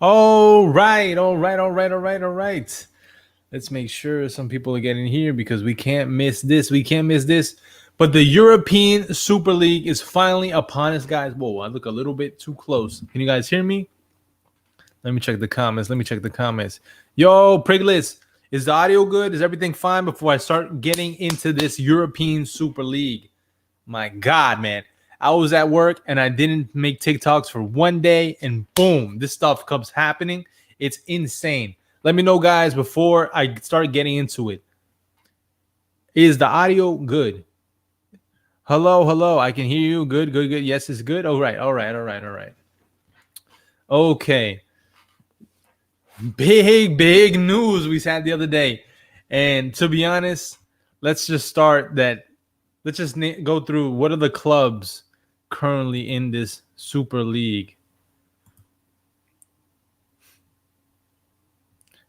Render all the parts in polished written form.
All right, all right, all right, all right, all right. Let's make sure some people are getting here because we can't miss this. We can't miss this. But the European Super League is finally upon us, guys. Whoa, I look a little bit too close. Can you guys hear me? Let me check the comments. Let me check the comments. Yo, Prigless, is the audio good? Is everything fine before I start getting into this European Super League? My God, man. I was at work and I didn't make TikToks for one day, and boom, this stuff comes happening. It's insane. Let me know, guys, before I start getting into it. Is the audio good? Hello, hello. I can hear you. Good, good, good. Yes, it's good. All right, all right, all right, all right. Okay. Big news we had the other day. And to be honest, let's just start that. Let's just go through what are the clubs currently in this Super League.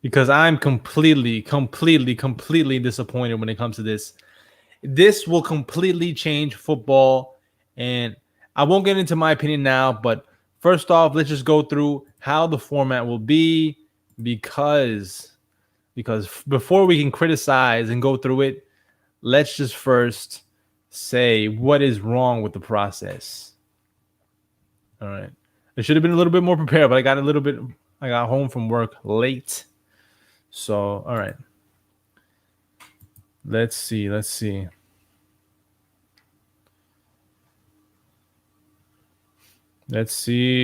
Because I'm completely disappointed when it comes to this. This will completely change football. And I won't get into my opinion now, but first off, let's just go through how the format will be because before we can criticize and go through it, let's just first say what is wrong with the process. All right. I should have been a little bit more prepared, but I got home from work late. So, all right. Let's see.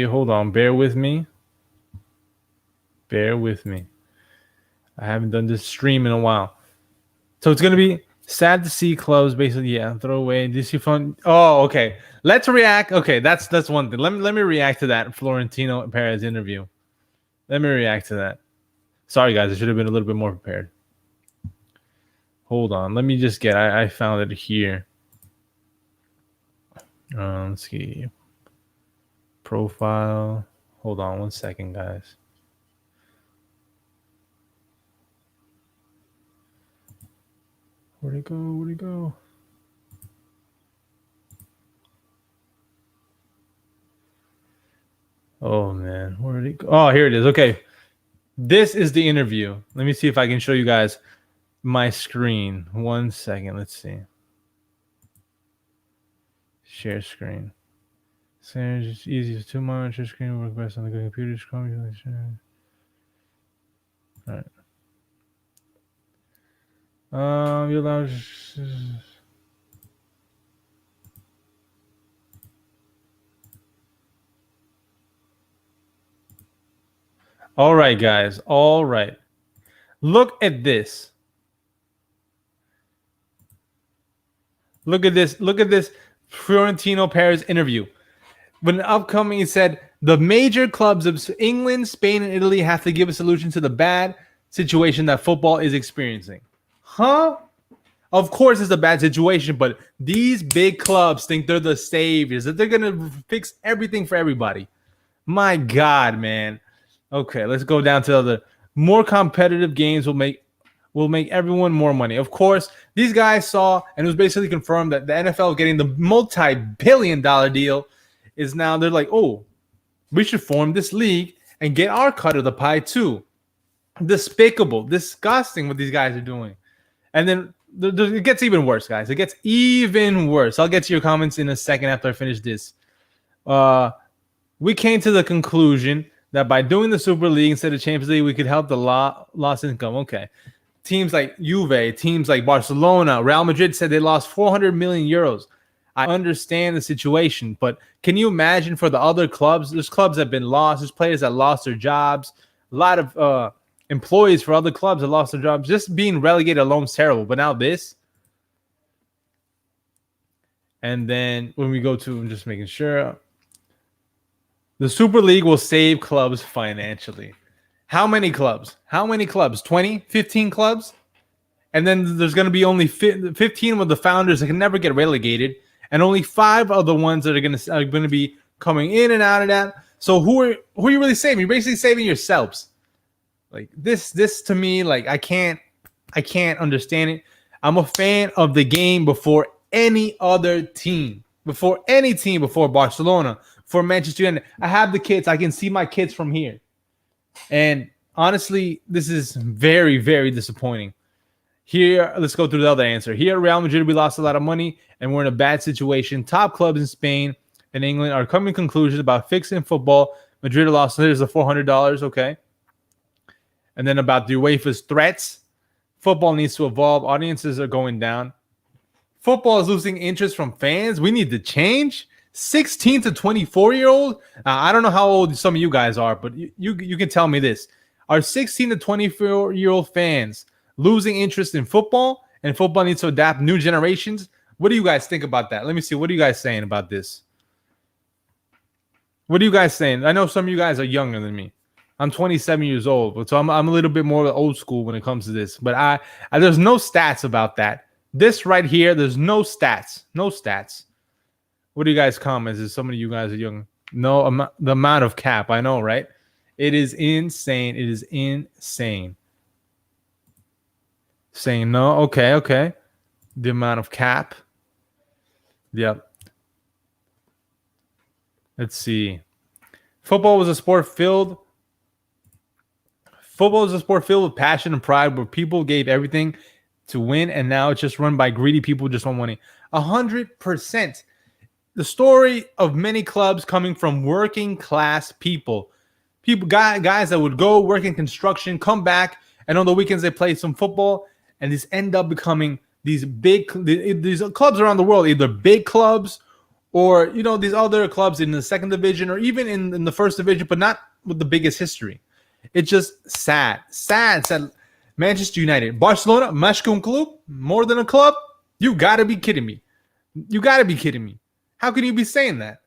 Hold on. Bear with me. I haven't done this stream in a while. So it's going to be sad to see clubs basically, yeah, throw away. Did you fun? Oh, okay. Let's react. Okay, that's one thing. Let me react to that Florentino Perez interview. Let me react to that. Sorry, guys. I should have been a little bit more prepared. Hold on. Let me just get... I found it here. Let's see. Profile. Hold on 1 second, guys. Where'd it go? Oh, man. Where did it go? Oh, here it is. Okay. This is the interview. Let me see if I can show you guys my screen. 1 second. Let's see. Share screen. It's easy. Too much. Your screen work best on the computer. All right. You allow... All right, guys. All right. Look at this. Look at this Florentino Perez interview. When upcoming, he said, the major clubs of England, Spain, and Italy have to give a solution to the bad situation that football is experiencing. Huh? Of course it's a bad situation, but these big clubs think they're the saviors, that they're going to fix everything for everybody. My God, man. Okay, let's go down to the other. More competitive games will make everyone more money. Of course, these guys saw, and it was basically confirmed that the NFL getting the multi-billion-dollar deal is now, they're like, oh, we should form this league and get our cut of the pie too. Despicable, disgusting what these guys are doing. And then it gets even worse, guys. It gets even worse. I'll get to your comments in a second after I finish this. We came to the conclusion that by doing the Super League instead of Champions League, we could help the lost income. Okay. Teams like Juve, teams like Barcelona, Real Madrid said they lost 400 million euros. I understand the situation, but can you imagine for the other clubs? There's clubs that have been lost. There's players that lost their jobs. A lot of employees for other clubs that lost their jobs. Just being relegated alone is terrible. But now this. And then when we go to, I'm just making sure. The Super League will save clubs financially. How many clubs? 20, 15 clubs? And then there's going to be only 15 of the founders that can never get relegated. And only 5 of the ones that are going to be coming in and out of that. So who are you really saving? You're basically saving yourselves. Like this to me, like I can't understand it. I'm a fan of the game before any other team, before Barcelona, for Manchester United. I have the kids. I can see my kids from here. And honestly, this is very, very disappointing. Here, let's go through the other answer. Here at Real Madrid, we lost a lot of money and we're in a bad situation. Top clubs in Spain and England are coming to conclusions about fixing football. Madrid lost. There's the $400. Okay. And then about the UEFA's threats. Football needs to evolve. Audiences are going down. Football is losing interest from fans. We need to change. 16 to 24-year-old. I don't know how old some of you guys are, but you can tell me this. Are 16 to 24-year-old fans losing interest in football, and football needs to adapt new generations? What do you guys think about that? Let me see. What are you guys saying about this? What are you guys saying? I know some of you guys are younger than me. I'm 27 years old, so I'm a little bit more old school when it comes to this. But I there's no stats about that. This right here, there's no stats. No stats. What do you guys comment? Is some of you guys are young? No, the amount of cap. I know, right? It is insane. It is insane. Saying no. Okay. The amount of cap. Yep. Let's see. Football was a sport filled with passion and pride where people gave everything to win, and now it's just run by greedy people who just want money. 100%. The story of many clubs coming from working class people. Guys that would go work in construction, come back, and on the weekends they play some football, and these end up becoming these clubs around the world, either big clubs or these other clubs in the second division or even in the first division, but not with the biggest history. It's just sad. Manchester United, Barcelona, más que un club, more than a club. You gotta be kidding me. How can you be saying that?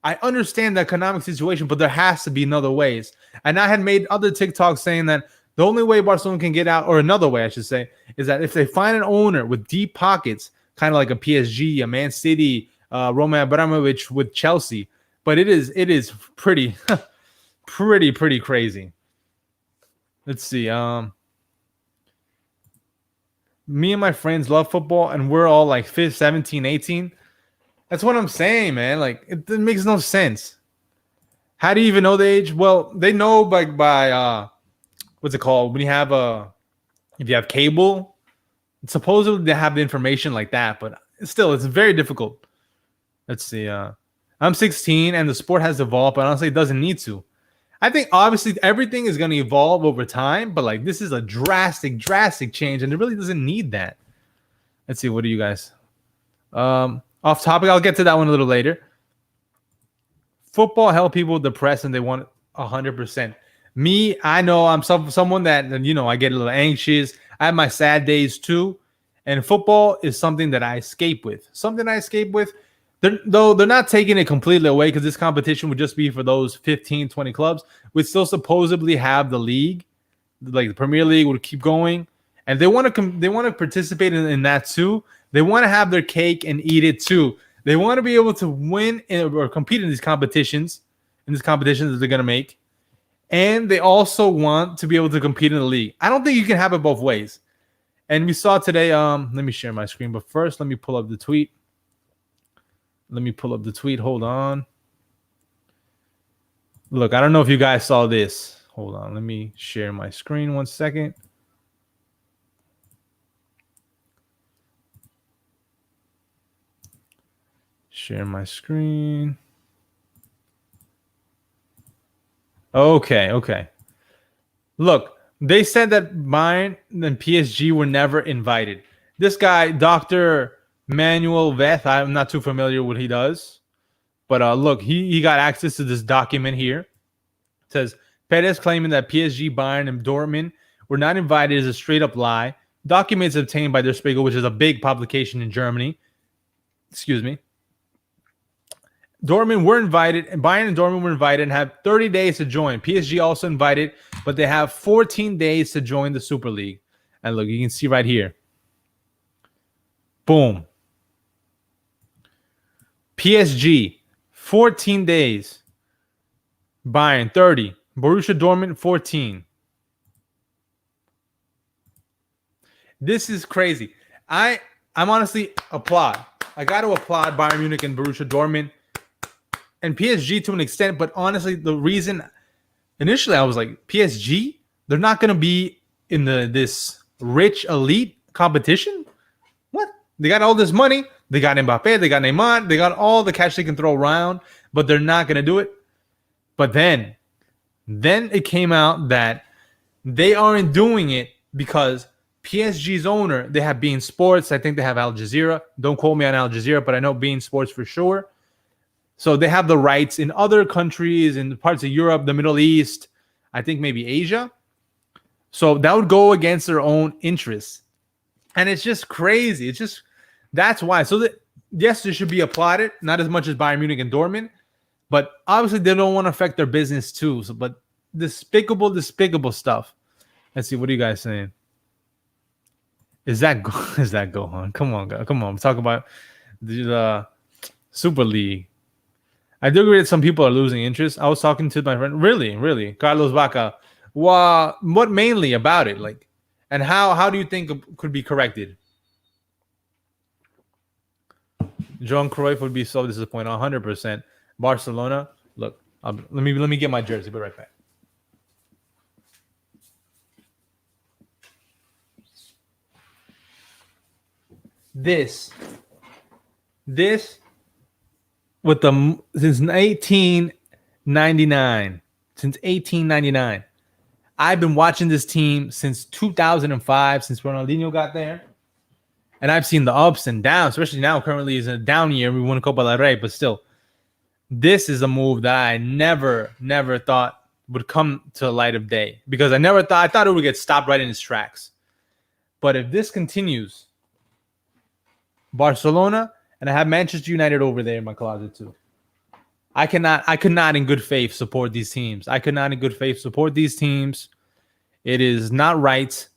I understand the economic situation, but there has to be another ways. And I had made other TikToks saying that the only way Barcelona can get out, or another way I should say, is that if they find an owner with deep pockets, kind of like a PSG, a Man City, Roman Abramovich with Chelsea. But it is pretty, pretty crazy. Let's see. Me and my friends love football, and we're all like 17, 18. That's what I'm saying, man. Like, it makes no sense. How do you even know the age? Well, they know by what's it called? When you have if you have cable, supposedly they have the information like that, but still, it's very difficult. Let's see. I'm 16, and the sport has evolved, but honestly, it doesn't need to. I think obviously everything is going to evolve over time, but like this is a drastic change, and it really doesn't need that. Let's see. What do you guys? Off topic. I'll get to that one a little later. Football help people depressed, and they want 100%. Me, I know I'm someone that I get a little anxious. I have my sad days too, and football is something that I escape with. Though they're not taking it completely away, because this competition would just be for those 15, 20 clubs. We'd still supposedly have the league, like the Premier League would keep going, and they want to participate in that too. They want to have their cake and eat it too. They want to be able to win or compete in these competitions that they're going to make, and they also want to be able to compete in the league. I don't think you can have it both ways. And we saw today. Let me share my screen, but first let me pull up the tweet. Hold on. Look, I don't know if you guys saw this. Hold on. Let me share my screen 1 second. Share my screen. Okay. Look, they said that Bayern and PSG were never invited. This guy, Dr. Manuel Veth, I'm not too familiar with what he does. But look, he got access to this document here. It says, Perez claiming that PSG, Bayern, and Dortmund were not invited is a straight-up lie. Documents obtained by Der Spiegel, which is a big publication in Germany. Excuse me. Dortmund were invited, and Bayern and Dortmund were invited and have 30 days to join. PSG also invited, but they have 14 days to join the Super League. And look, you can see right here. Boom. PSG, 14 days. Bayern, 30. Borussia Dortmund, 14. This is crazy. I'm honestly applaud. I got to applaud Bayern Munich and Borussia Dortmund and PSG to an extent, but honestly, the reason initially I was like, PSG, they're not gonna be in this rich elite competition. What? They got all this money. They got Mbappe. They got Neymar. They got all the cash they can throw around, but they're not gonna do it. But then it came out that they aren't doing it because PSG's owner, they have Bein Sports. I think they have Al Jazeera. Don't quote me on Al Jazeera, but I know Bein Sports for sure. So they have the rights in other countries, in parts of Europe, the Middle East, I think maybe Asia. So that would go against their own interests. And it's just crazy. It's just, that's why. So that, yes, they should be applauded, not as much as Bayern Munich and Dortmund, but obviously they don't want to affect their business too. So, but despicable stuff. Let's see. What are you guys saying? Is that Gohan? Come on, guys. Come on. Talk about the Super League. I do agree that some people are losing interest. I was talking to my friend, really, Carlos Vaca. What mainly about it? Like, and how do you think it could be corrected? Johan Cruyff would be so disappointed. 100%. Barcelona. Look, let me get my jersey. Be right back. This with the since 1899. Since 1899. I've been watching this team since 2005, since Ronaldinho got there. And I've seen the ups and downs, especially now currently is a down year. We won Copa del Rey, but still, this is a move that I never thought would come to the light of day, because I thought it would get stopped right in its tracks. But if this continues, Barcelona, and I have Manchester United over there in my closet too. I could not in good faith support these teams. It is not right.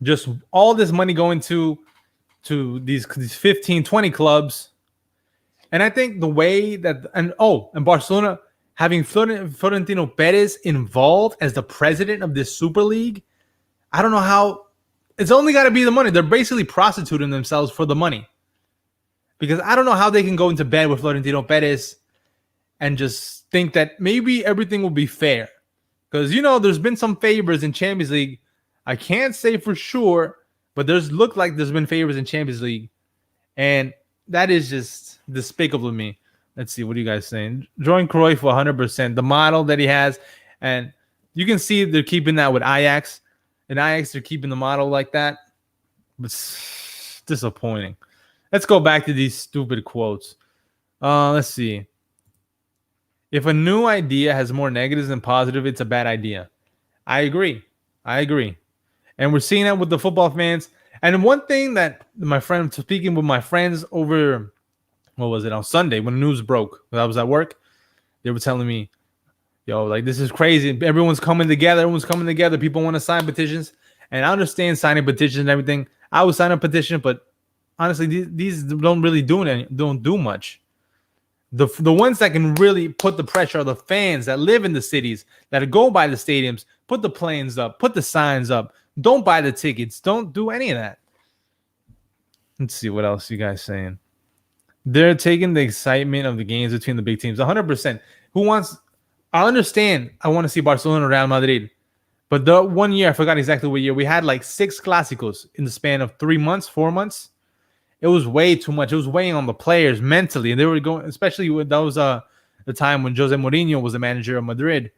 Just all this money going to these 15, 20 clubs. And I think the way that, and Barcelona having Florentino Perez involved as the president of this Super League, I don't know how. It's only got to be the money. They're basically prostituting themselves for the money. Because I don't know how they can go into bed with Florentino Perez and just think that maybe everything will be fair. Because, there's been some favors in Champions League. I can't say for sure, but looked like there's been favors in Champions League. And that is just despicable to me. Let's see. What are you guys saying? Johan Cruyff 100%. The model that he has. And you can see they're keeping that with Ajax. And Ajax, they're keeping the model like that. But it's disappointing. Let's go back to these stupid quotes. Let's see. If a new idea has more negatives than positive, it's a bad idea. I agree. And we're seeing that with the football fans. And one thing that speaking with my friends over, on Sunday when the news broke, when I was at work, they were telling me, yo, like, this is crazy. Everyone's coming together. People want to sign petitions. And I understand signing petitions and everything. I would sign a petition, but honestly, these don't really don't do much. The ones that can really put the pressure are the fans that live in the cities, that go by the stadiums, put the planes up, put the signs up, don't buy the tickets, don't do any of that. Let's see what else you guys saying. They're taking the excitement of the games between the big teams. 100%. I understand. I want to see Barcelona, Real Madrid. But the 1 year, I forgot exactly what year, we had like 6 Clásicos in the span of 3 months, 4 months. It was way too much. It was weighing on the players mentally. And they were going, especially when that was the time when Jose Mourinho was the manager of Madrid.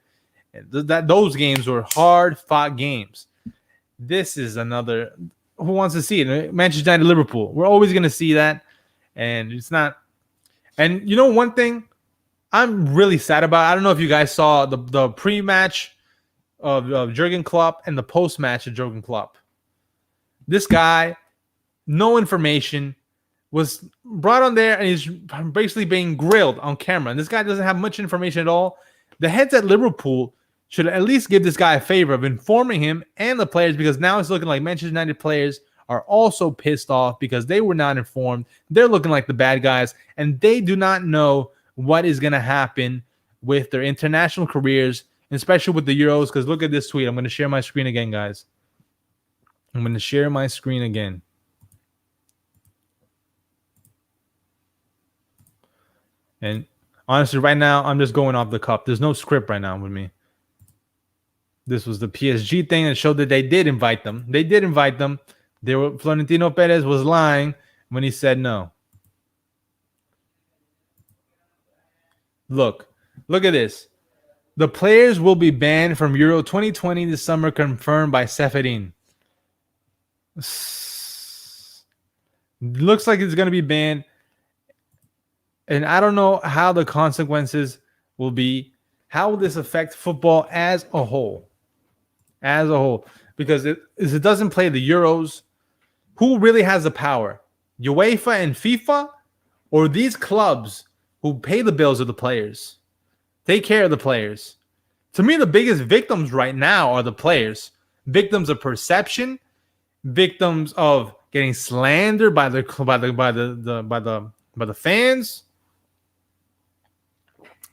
Those games were hard-fought games. This is another. Who wants to see it? Manchester United, Liverpool. We're always going to see that. And it's not. And one thing I'm really sad about, I don't know if you guys saw the pre-match of Jurgen Klopp and the post-match of Jurgen Klopp. This guy, no information, was brought on there and he's basically being grilled on camera. And this guy doesn't have much information at all. The heads at Liverpool should at least give this guy a favor of informing him and the players, because now it's looking like Manchester United players are also pissed off because they were not informed. They're looking like the bad guys, and they do not know what is going to happen with their international careers, especially with the Euros. Because look at this tweet. I'm going to share my screen again, guys. I'm going to share my screen again. And honestly, right now, I'm just going off the cuff. There's no script right now with me. This was the PSG thing that showed that they did invite them. They did invite them. Florentino Perez was lying when he said no. Look at this. The players will be banned from Euro 2020 this summer, confirmed by Seferin. Looks like it's going to be banned. And I don't know how the consequences will be. How will this affect football as a whole? As a whole. Because it doesn't play the Euros. Who really has the power? UEFA and FIFA? Or these clubs who pay the bills of the players? Take care of the players. To me, the biggest victims right now are the players. Victims of perception, victims of getting slandered by the fans,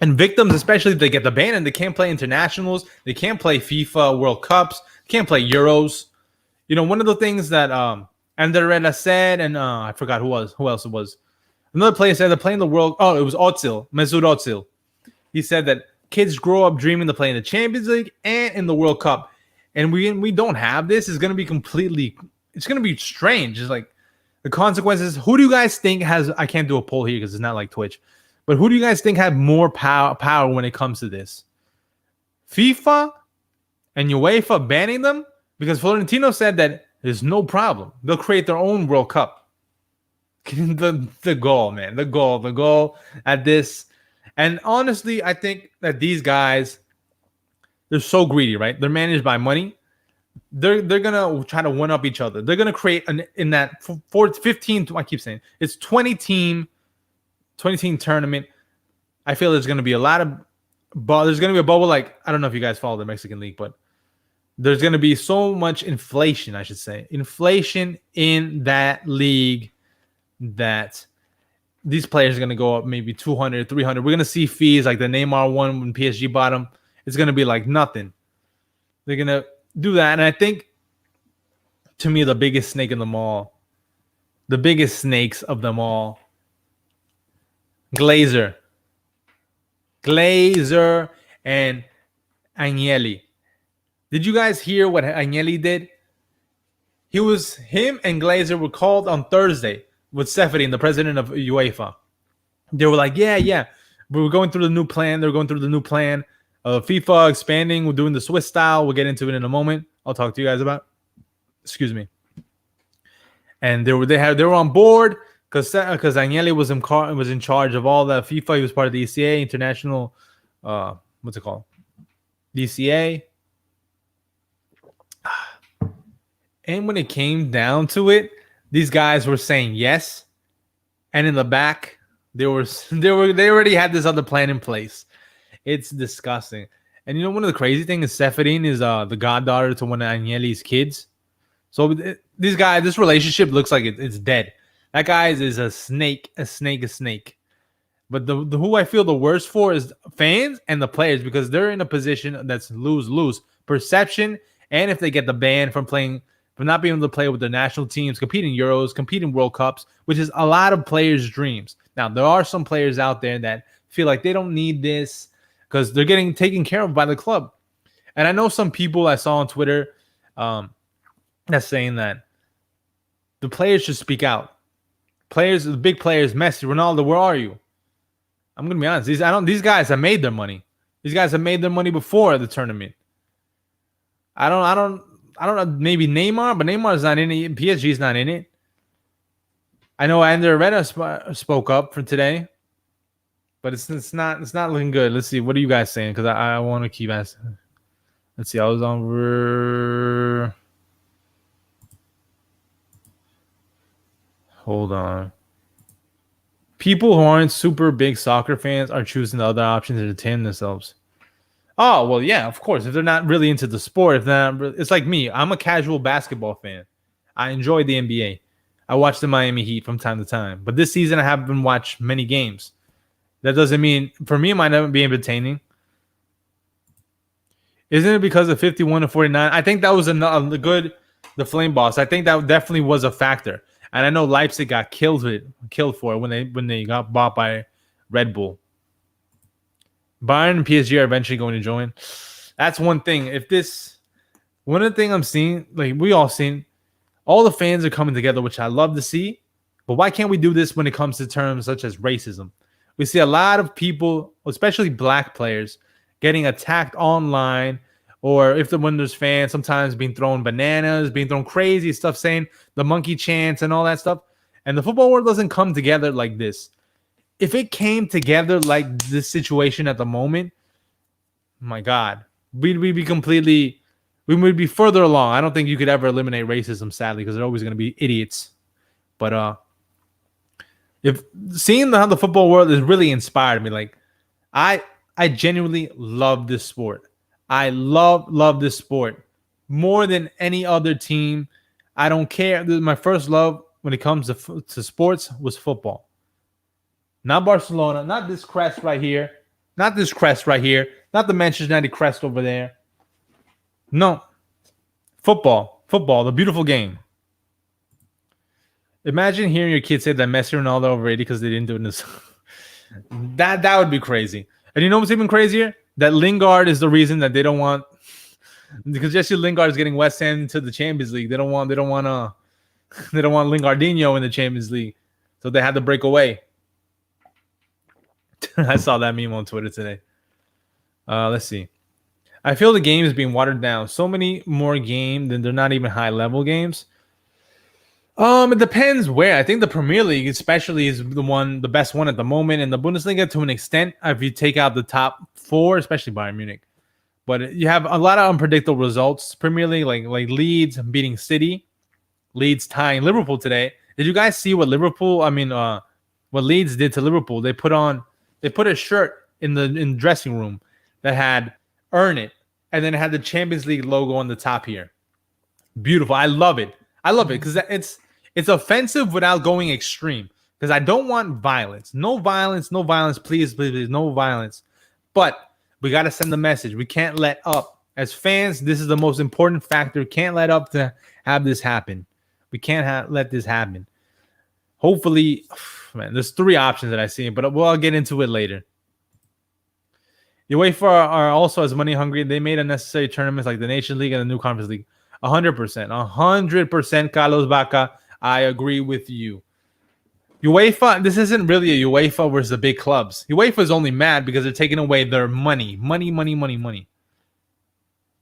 and victims, especially if they get the ban and they can't play internationals, they can't play FIFA World Cups, can't play Euros. You know, one of the things that Anderetta said, and I forgot who else it was. Another player said they're playing the World. Oh, it was Özil, Mesut Özil. He said that kids grow up dreaming to play in the Champions League and in the World Cup, and we don't have this. It's going to be it's going to be strange. It's like the consequences. Who do you guys think has? I can't do a poll here because it's not like Twitch, but who do you guys think have more power when it comes to this? FIFA and UEFA banning them? Because Florentino said that there's no problem. They'll create their own World Cup. The goal, man, the goal at this. And honestly, I think that these guys, they're so greedy, right? They're managed by money. They're gonna try to one up each other. They're gonna create in that 15. I keep saying it's 20 team tournament. I feel there's gonna be a lot of there's gonna be a bubble. Like, I don't know if you guys follow the Mexican league, but there's gonna be so much inflation. I should say inflation in that league that these players are going to go up maybe 200, 300. We're going to see fees like the Neymar one when PSG bought him. It's going to be like nothing. They're going to do that. And I think, to me, the biggest snake in them all, the biggest snakes of them all, Glazer and Agnelli. Did you guys hear what Agnelli did? Him and Glazer were called on Thursday with Seferin, the president of UEFA. They were like, yeah. We were going through the new plan. They're going through the new plan. FIFA expanding. We're doing the Swiss style. We'll get into it in a moment. I'll talk to you guys about. Excuse me. And they were on board because Agnelli was in charge of all the FIFA. He was part of the ECA, international. What's it called? DCA. And when it came down to it, these guys were saying yes, and in the back, they already had this other plan in place. It's disgusting. And you know, one of the crazy things is Seferin is the goddaughter to one of Agnelli's kids. So this relationship looks like it's dead. That guy is a snake. But the who I feel the worst for is fans and the players, because they're in a position that's lose perception, and if they get the ban from not being able to play with the national teams, competing Euros, competing World Cups, which is a lot of players' dreams. Now, there are some players out there that feel like they don't need this because they're getting taken care of by the club. And I know some people I saw on Twitter that's saying that the players should speak out. The big players, Messi, Ronaldo, where are you? I'm going to be honest. These guys have made their money. These guys have made their money before the tournament. I don't know, maybe Neymar, but Neymar's not in it. PSG's not in it. I know Anderetta spoke up for today, but it's not looking good. Let's see. What are you guys saying? Because I want to keep asking. Let's see. I was on. Hold on. People who aren't super big soccer fans are choosing the other options to entertain themselves. Oh, well, yeah, of course. If they're not really into the sport, it's like me. I'm a casual basketball fan. I enjoy the NBA. I watch the Miami Heat from time to time. But this season, I haven't watched many games. That doesn't mean, for me, it might not be entertaining. Isn't it because of 51-49? I think that was the Flame Boss. I think that definitely was a factor. And I know Leipzig got killed for it when they got bought by Red Bull. Bayern and PSG are eventually going to join. That's one thing. If this One of the things I'm seeing, like we all seen, all the fans are coming together, which I love to see. But why can't we do this when it comes to terms such as racism? We see a lot of people, especially black players, getting attacked online, or if when there's fans, sometimes being thrown bananas, being thrown crazy stuff, saying the monkey chants and all that stuff. And the football world doesn't come together like this. If it came together like this situation at the moment, my God, we'd be completely, we would be further along. I don't think you could ever eliminate racism, sadly, because they're always going to be idiots. But if seeing how the football world has really inspired me, like I genuinely love this sport. I love this sport more than any other team. I don't care. My first love when it comes to sports was football. Not Barcelona, not this crest right here, not this crest right here, not the Manchester United crest over there. No, football, the beautiful game. Imagine hearing your kids say that Messi and Ronaldo are overrated because they didn't do it in this. That would be crazy. And you know what's even crazier? That Lingard is the reason that they don't want, because Jesse Lingard is getting West Ham into the Champions League. They don't want Lingardinho in the Champions League, so they had to break away. I saw that meme on Twitter today. Let's see. I feel the game is being watered down. So many more games than they're not even high level games. It depends where. I think the Premier League, especially, is the best one at the moment, and the Bundesliga to an extent. If you take out the top four, especially Bayern Munich, but you have a lot of unpredictable results. Premier League, like Leeds beating City, Leeds tying Liverpool today. Did you guys see what what Leeds did to Liverpool? They put a shirt in the dressing room that had "Earn It," and then it had the Champions League logo on the top here. Beautiful. I love it. Because it's offensive without going extreme. Because I don't want violence. No violence. Please, no violence. But we got to send the message. We can't let up. As fans, this is the most important factor. Can't let up to have this happen. We can't let this happen. Hopefully, man, there's three options that I see, but I'll get into it later. UEFA are also as money hungry. They made unnecessary tournaments like the Nations League and the new Conference League. 100%, Carlos Baca. I agree with you. UEFA, this isn't really a UEFA versus the big clubs. UEFA is only mad because they're taking away their money.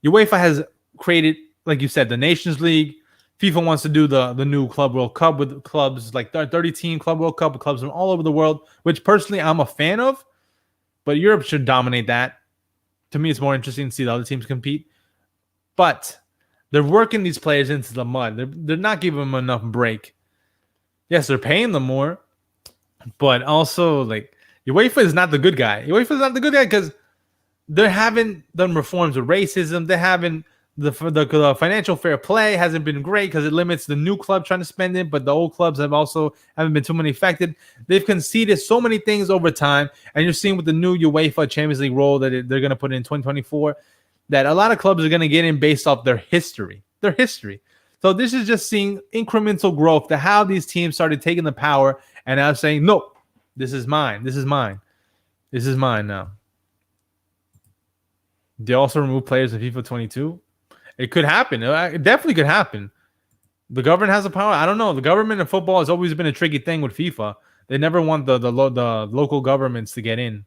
UEFA has created, like you said, the Nations League. FIFA wants to do the new Club World Cup with clubs like 30-team Club World Cup with clubs from all over the world, which personally I'm a fan of, but Europe should dominate that. To me, it's more interesting to see the other teams compete. But they're working these players into the mud. They're not giving them enough break. Yes, they're paying them more, but also like UEFA is not the good guy. UEFA is not the good guy because they haven't done reforms with racism. They haven't the financial fair play hasn't been great because it limits the new club trying to spend it, but the old clubs haven't been too many affected. They've conceded so many things over time, and you're seeing with the new UEFA Champions League role that they're going to put in 2024. That a lot of clubs are going to get in based off their history. So this is just seeing incremental growth to how these teams started taking the power and now saying, no, this is mine now. They also remove players in FIFA 22. It could happen. It definitely could happen. The government has the power. I don't know. The government in football has always been a tricky thing with FIFA. They never want the local governments to get in.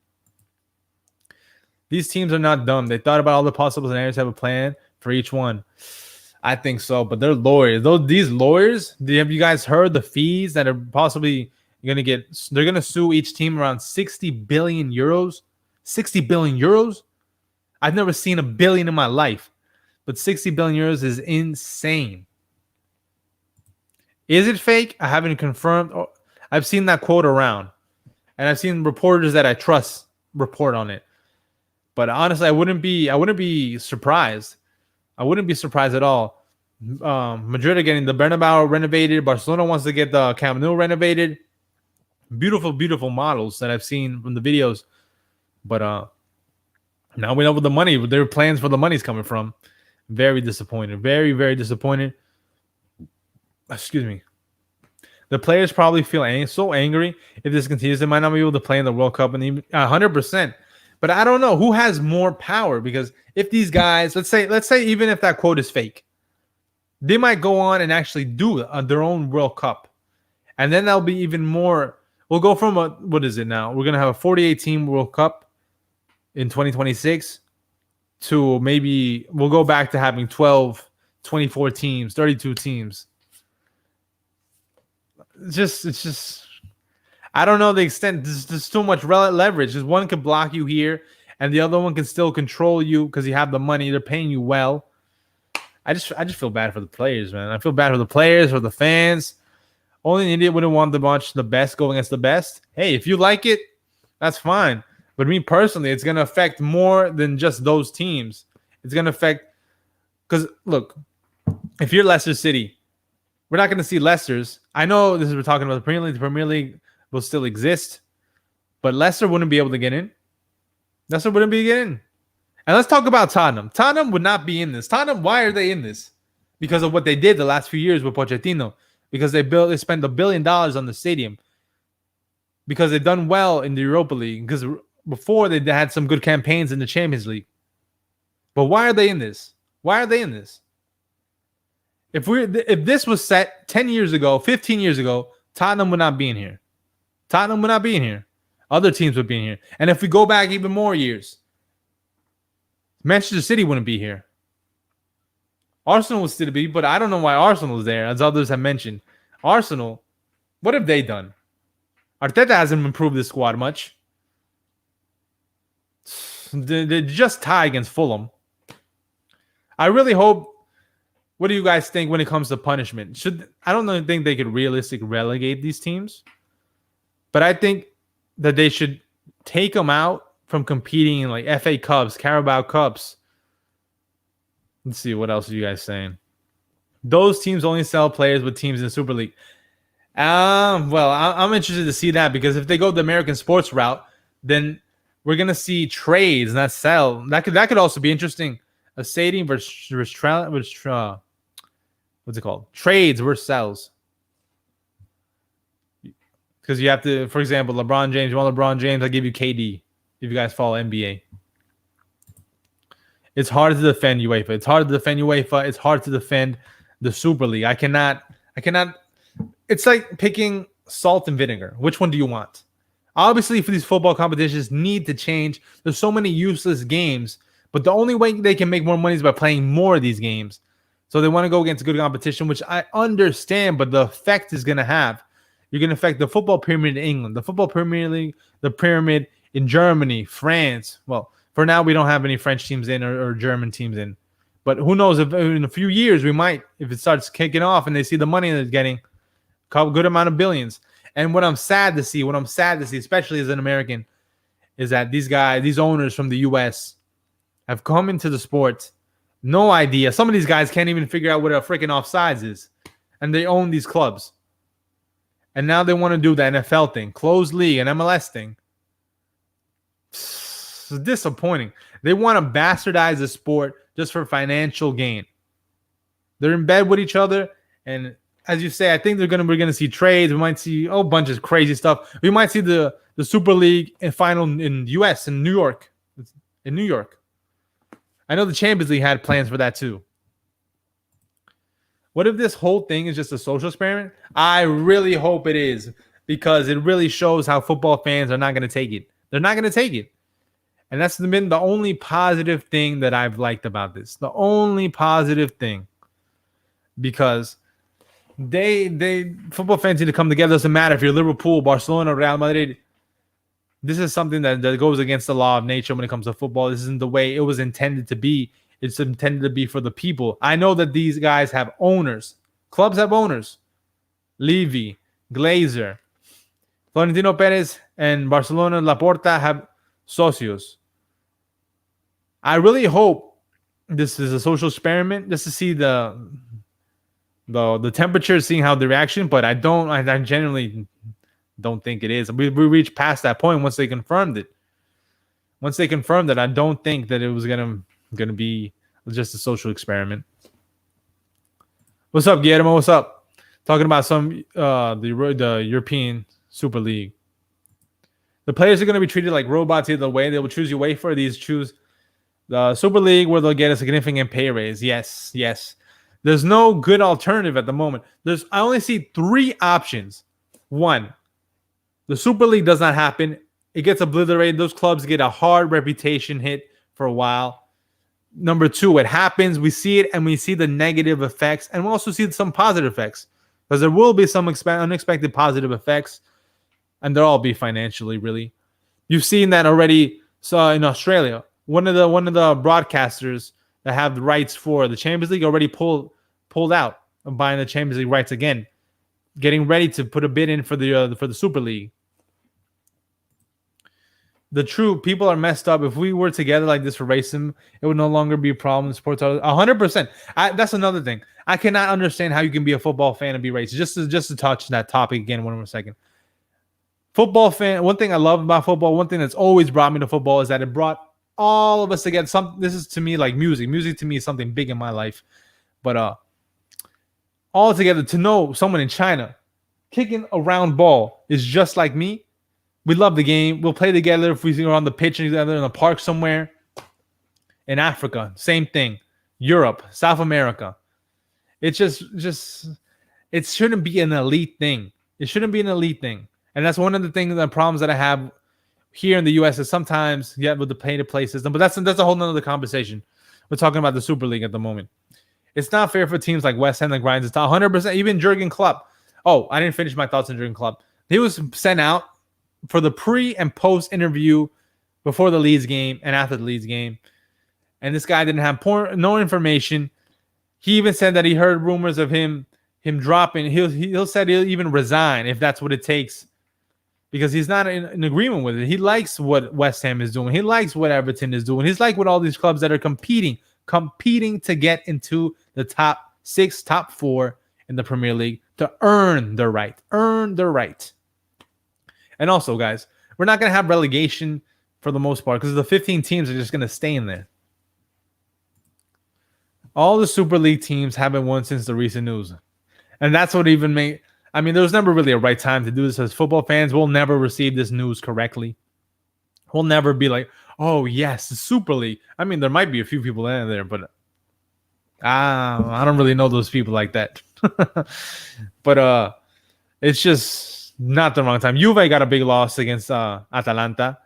These teams are not dumb. They thought about all the possible scenarios, have a plan for each one. I think so, but they're lawyers. These lawyers, have you guys heard the fees that are possibly going to get? They're going to sue each team around 60 billion euros. 60 billion euros? I've never seen a billion in my life, but 60 billion euros is insane. Is it fake? I haven't confirmed. I've seen that quote around, and I've seen reporters that I trust report on it. But honestly, I wouldn't be surprised. I wouldn't be surprised at all. Madrid are getting the Bernabeu renovated. Barcelona wants to get the Camp Nou renovated. Beautiful, beautiful models that I've seen from the videos. But now we know what their plans for the money's coming from. Very disappointed. Very, very disappointed. Excuse me. The players probably feel so angry if this continues. They might not be able to play in the World Cup. And 100%. But I don't know who has more power, because if these guys, let's say even if that quote is fake, they might go on and actually do their own World Cup. And then that'll be even more. We'll go from what is it now? We're going to have a 48 team World Cup in 2026 to maybe we'll go back to having 12, 24 teams, 32 teams. It's just I don't know the extent. There's too much leverage. Just one can block you here, and the other one can still control you because you have the money. They're paying you well. I just feel bad for the players, man. I feel bad for the players, for the fans. Only an idiot wouldn't want the best go against the best. Hey, if you like it, that's fine. But me personally, it's going to affect more than just those teams. It's going to affect because look, if you're Leicester City, we're not going to see Leicester's. I know this is we're talking about the Premier League. The Premier League will still exist, but Leicester wouldn't be able to get in. Leicester wouldn't be getting in. And let's talk about Tottenham. Tottenham would not be in this. Tottenham, why are they in this? Because of what they did the last few years with Pochettino. Because they spent $1 billion on the stadium. Because they've done well in the Europa League. Because before they had some good campaigns in the Champions League. But why are they in this? Why are they in this? If this was set 10 years ago, 15 years ago, Tottenham would not be in here. Tottenham would not be in here. Other teams would be in here. And if we go back even more years, Manchester City wouldn't be here. Arsenal would still be, but I don't know why Arsenal is there, as others have mentioned. Arsenal, what have they done? Arteta hasn't improved this squad much. They just tie against Fulham. I really hope. What do you guys think when it comes to punishment? I don't think they could realistically relegate these teams, but I think that they should take them out from competing in like FA Cups, Carabao Cups. Let's see, what else are you guys saying? Those teams only sell players with teams in the Super League. Well, I'm interested to see that, because if they go the American sports route, then we're gonna see trades, not sell. That could also be interesting. A stadium versus what's it called? Trades versus sells. Because you have to, for example, LeBron James. You want LeBron James? I'll give you KD. If you guys follow NBA, it's hard to defend UEFA. It's hard to defend UEFA. It's hard to defend the Super League. I cannot. It's like picking salt and vinegar. Which one do you want? Obviously, for these football competitions need to change. There's so many useless games, but the only way they can make more money is by playing more of these games. So they want to go against good competition, which I understand, but the effect is going to have. You're going to affect the football pyramid in England, the football Premier League, the pyramid in Germany, France. Well, for now, we don't have any French teams in or German teams in. But who knows, if in a few years we might, if it starts kicking off and they see the money that it's getting, a good amount of billions. And what I'm sad to see, especially as an American, is that these owners from the U.S. have come into the sport. No idea. Some of these guys can't even figure out what a freaking offsides is. And they own these clubs. And now they want to do the NFL thing, closed league, and MLS thing. It's disappointing. They want to bastardize the sport just for financial gain. They're in bed with each other. And as you say, I think we're gonna see trades. We might see a bunch of crazy stuff. We might see the Super League final in the U.S. in New York. In New York. I know the Champions League had plans for that too. What if this whole thing is just a social experiment? I really hope it is, because it really shows how football fans are not going to take it. They're not going to take it. And that's been the only positive thing that I've liked about this. The only positive thing. Because football fans need to come together. It doesn't matter if you're Liverpool, Barcelona, Real Madrid. This is something that goes against the law of nature when it comes to football. This isn't the way it was intended to be. It's intended to be for the people. I know that these guys have owners. Clubs have owners. Levy, Glazer, Florentino Perez, and Barcelona Laporta have socios. I really hope this is a social experiment just to see the temperature, seeing how the reaction. But I genuinely don't think it is. We reached past that point once they confirmed it. Once they confirmed it, I don't think that it was gonna be just a social experiment. What's up, Guillermo? What's up? Talking about some the European Super League. The players are going to be treated like robots either way. They will choose UEFA, or these choose the Super League, where they'll get a significant pay raise. Yes, yes. There's no good alternative at the moment. I only see 3 options. 1, the Super League does not happen. It gets obliterated. Those clubs get a hard reputation hit for a while. Number 2, it happens. We see it, and we see the negative effects, and we also see some positive effects, because there will be some unexpected positive effects, and they'll all be financially, really. You've seen that already. So in Australia, one of the broadcasters that have the rights for the Champions League already pulled out of buying the Champions League rights again, getting ready to put a bid in for the Super League. The true people are messed up. If we were together like this for racism, it would no longer be a problem in sports. 100%. That's another thing. I cannot understand how you can be a football fan and be racist. Just to touch that topic again one more second. Football fan. One thing I love about football, one thing that's always brought me to football, is that it brought all of us together. This is to me like music. Music to me is something big in my life. But all together, to know someone in China kicking a round ball is just like me. We love the game. We'll play together if we are on the pitch together in the park somewhere. In Africa, same thing. Europe, South America. It's just it shouldn't be an elite thing. It shouldn't be an elite thing. And that's one of the problems that I have here in the U.S. is sometimes, with the pay-to-play system. But that's a whole nother conversation. We're talking about the Super League at the moment. It's not fair for teams like West Ham that grinds. It's 100%. Even Jurgen Klopp. Oh, I didn't finish my thoughts on Jurgen Klopp. He was sent out for the pre and post interview before the Leeds game and after the Leeds game. And this guy didn't have no information. He even said that he heard rumors of him dropping. He'll said he'll even resign if that's what it takes, because he's not in agreement with it. He likes what West Ham is doing. He likes what Everton is doing. He's like with all these clubs that are competing to get into the top 6, top 4 in the Premier League to earn their right. And also, guys, we're not going to have relegation for the most part, because the 15 teams are just going to stay in there. All the Super League teams haven't won since the recent news. And that's what even made... I mean, there was never really a right time to do this. As football fans, we'll never receive this news correctly. We'll never be like, oh, yes, the Super League. I mean, there might be a few people in there, but I don't really know those people like that. But it's just... not the wrong time. Juve got a big loss against Atalanta.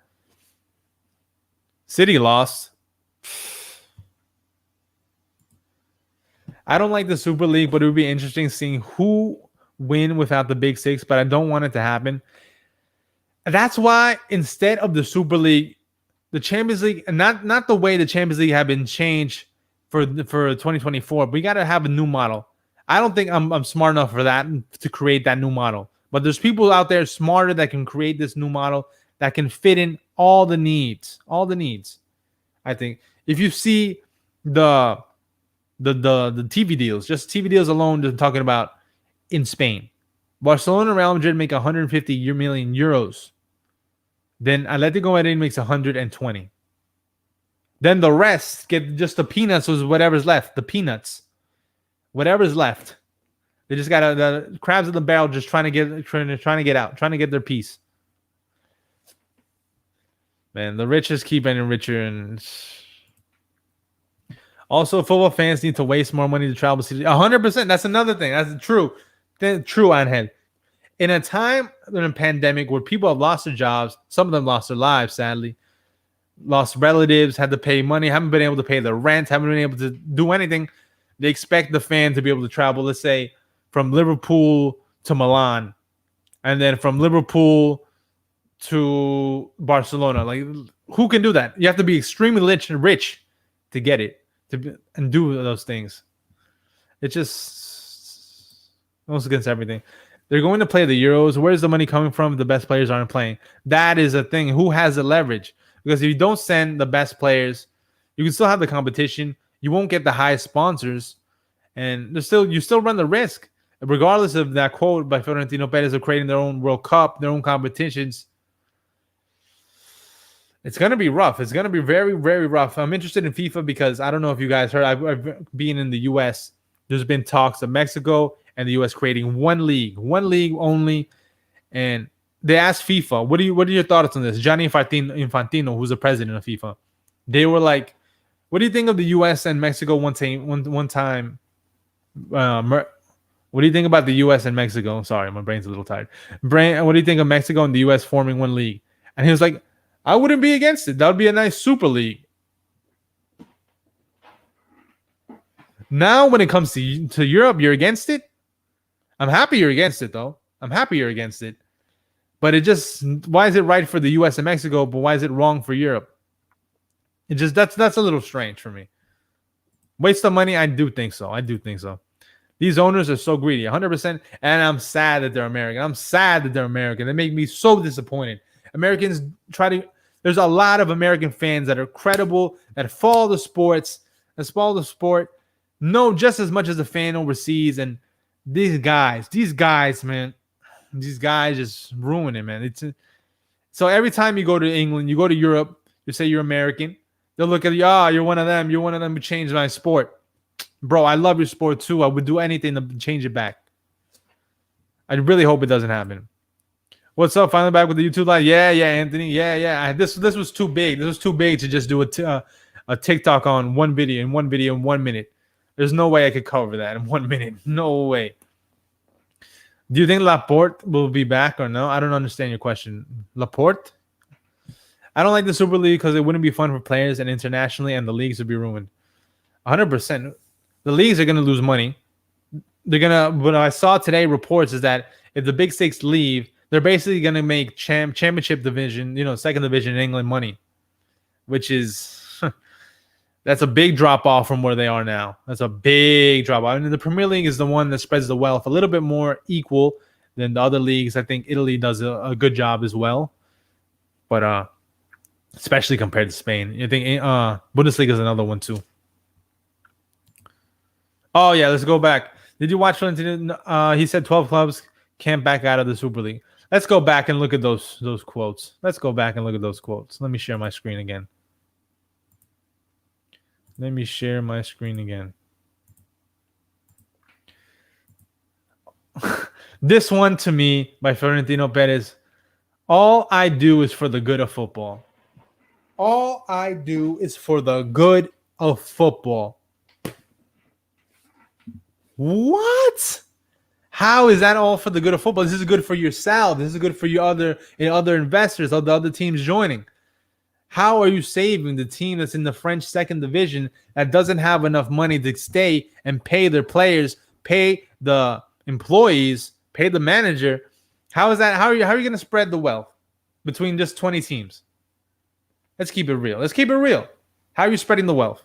City lost. I don't like the Super League, but it would be interesting seeing who win without the Big 6, but I don't want it to happen. That's why instead of the Super League, the Champions League, and not the way the Champions League have been changed for 2024, we got to have a new model. I don't think I'm smart enough for that, to create that new model. But there's people out there smarter that can create this new model that can fit in all the needs. I think if you see the TV deals, just TV deals alone, just talking about in Spain, Barcelona and Real Madrid make 150 million euros. Then Atletico Madrid makes 120. Then the rest get just the peanuts, or whatever's left. The peanuts, whatever's left. They just got the crabs in the barrel, just trying to get out, trying to get their piece. Man, the rich just keep getting richer, and also football fans need to waste more money to travel. 100%. That's another thing. That's true. True, Anhead. In a time in a pandemic where people have lost their jobs, some of them lost their lives, sadly, lost relatives, had to pay money, haven't been able to pay their rent, haven't been able to do anything. They expect the fan to be able to travel. Let's say from Liverpool to Milan, and then from Liverpool to Barcelona. Like, who can do that? You have to be extremely rich to get it, and do those things. It just goes against everything. They're going to play the Euros. Where's the money coming from if the best players aren't playing? That is a thing. Who has the leverage? Because if you don't send the best players, you can still have the competition. You won't get the highest sponsors, and you still run the risk. Regardless of that quote by Florentino Perez of creating their own World Cup, their own competitions, it's going to be rough. It's going to be very, very rough. I'm interested in FIFA because I don't know if you guys heard, I've been in the U.S., there's been talks of Mexico and the U.S. creating one league only. And they asked FIFA, what are your thoughts on this? Gianni Infantino, who's the president of FIFA, they were like, what do you think of the U.S. and Mexico one time? What do you think about the U.S. and Mexico? Sorry, my brain's a little tired. What do you think of Mexico and the U.S. forming one league? And he was like, I wouldn't be against it. That would be a nice super league. Now, when it comes to Europe, you're against it. I'm happy you're against it, though. I'm happy you're against it. But it just, why is it right for the U.S. and Mexico, but why is it wrong for Europe? It just, that's a little strange for me. Waste of money? I do think so. These owners are so greedy, 100%. And I'm sad that they're American. They make me so disappointed. Americans there's a lot of American fans that are credible, that follow the sport, know just as much as a fan overseas. And these guys, man, these guys just ruin it, man. So every time you go to England, you go to Europe, you say you're American, they'll look at you, you're one of them who changed my sport. Bro, I love your sport too. I would do anything to change it back. I really hope it doesn't happen. What's up? Finally back with the YouTube live. Yeah, Anthony. Yeah. This was too big. This was too big to just do a TikTok on one video in 1 minute. There's no way I could cover that in 1 minute. No way. Do you think Laporte will be back or no? I don't understand your question. Laporte? I don't like the Super League because it wouldn't be fun for players and internationally, and the leagues would be ruined. 100%. The leagues are going to lose money. What I saw today reports is that if the Big Six leave, they're basically going to make championship division, second division in England money, which is that's a big drop off from where they are now. That's a big drop off. I mean, the Premier League is the one that spreads the wealth a little bit more equal than the other leagues. I think Italy does a good job as well, but especially compared to Spain. I think Bundesliga is another one too. Oh yeah, let's go back. Did you watch Florentino? He said 12 clubs can't back out of the Super League. Let's go back and look at those quotes. Let me share my screen again. This one to me by Florentino Perez. All I do is for the good of football. What? How is that all for the good of football? This is good for yourself. This is good for your other investors, the other teams joining. How are you saving the team that's in the French second division that doesn't have enough money to stay and pay their players, pay the employees, pay the manager? How is that? How are you going to spread the wealth between just 20 teams? Let's keep it real. How are you spreading the wealth?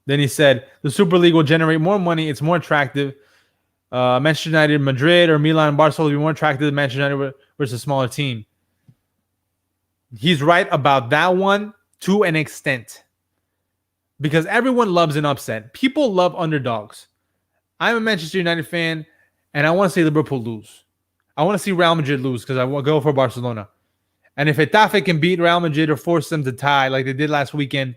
Then he said, the Super League will generate more money. It's more attractive. Manchester United, Madrid, or Milan, Barcelona will be more attractive than Manchester United versus a smaller team. He's right about that one to an extent. Because everyone loves an upset. People love underdogs. I'm a Manchester United fan, and I want to see Liverpool lose. I want to see Real Madrid lose because I want to go for Barcelona. And if Getafe can beat Real Madrid or force them to tie like they did last weekend,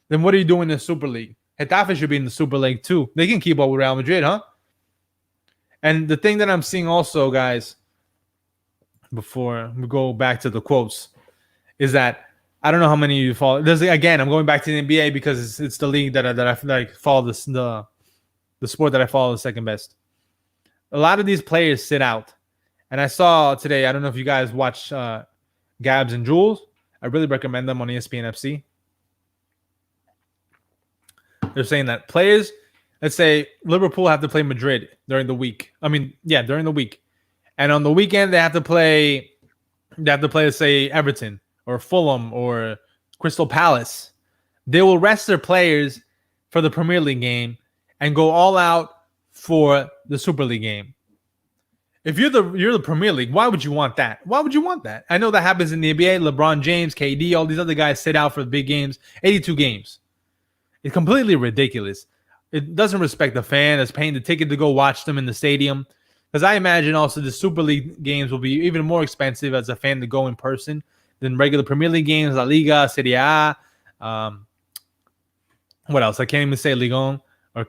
then what are you doing in the Super League? Getafe should be in the Super League too. They can keep up with Real Madrid, huh? And the thing that I'm seeing also, guys, before we go back to the quotes, is that I don't know how many of you follow. Again, I'm going back to the NBA because it's the league that I feel like follow the sport that I follow the second best. A lot of these players sit out. And I saw today, I don't know if you guys watch Gabs and Jules. I really recommend them on ESPN FC. They're saying that players, let's say Liverpool have to play Madrid during the week. During the week. And on the weekend, they have to play, let's say, Everton or Fulham or Crystal Palace. They will rest their players for the Premier League game and go all out for the Super League game. If you're the Premier League, why would you want that? I know that happens in the NBA. LeBron James, KD, all these other guys sit out for the big games. 82 games. It's completely ridiculous. It doesn't respect the fan that's paying the ticket to go watch them in the stadium. Because I imagine also the Super League games will be even more expensive as a fan to go in person than regular Premier League games, La Liga, Serie A. What else? I can't even say Ligue 1 or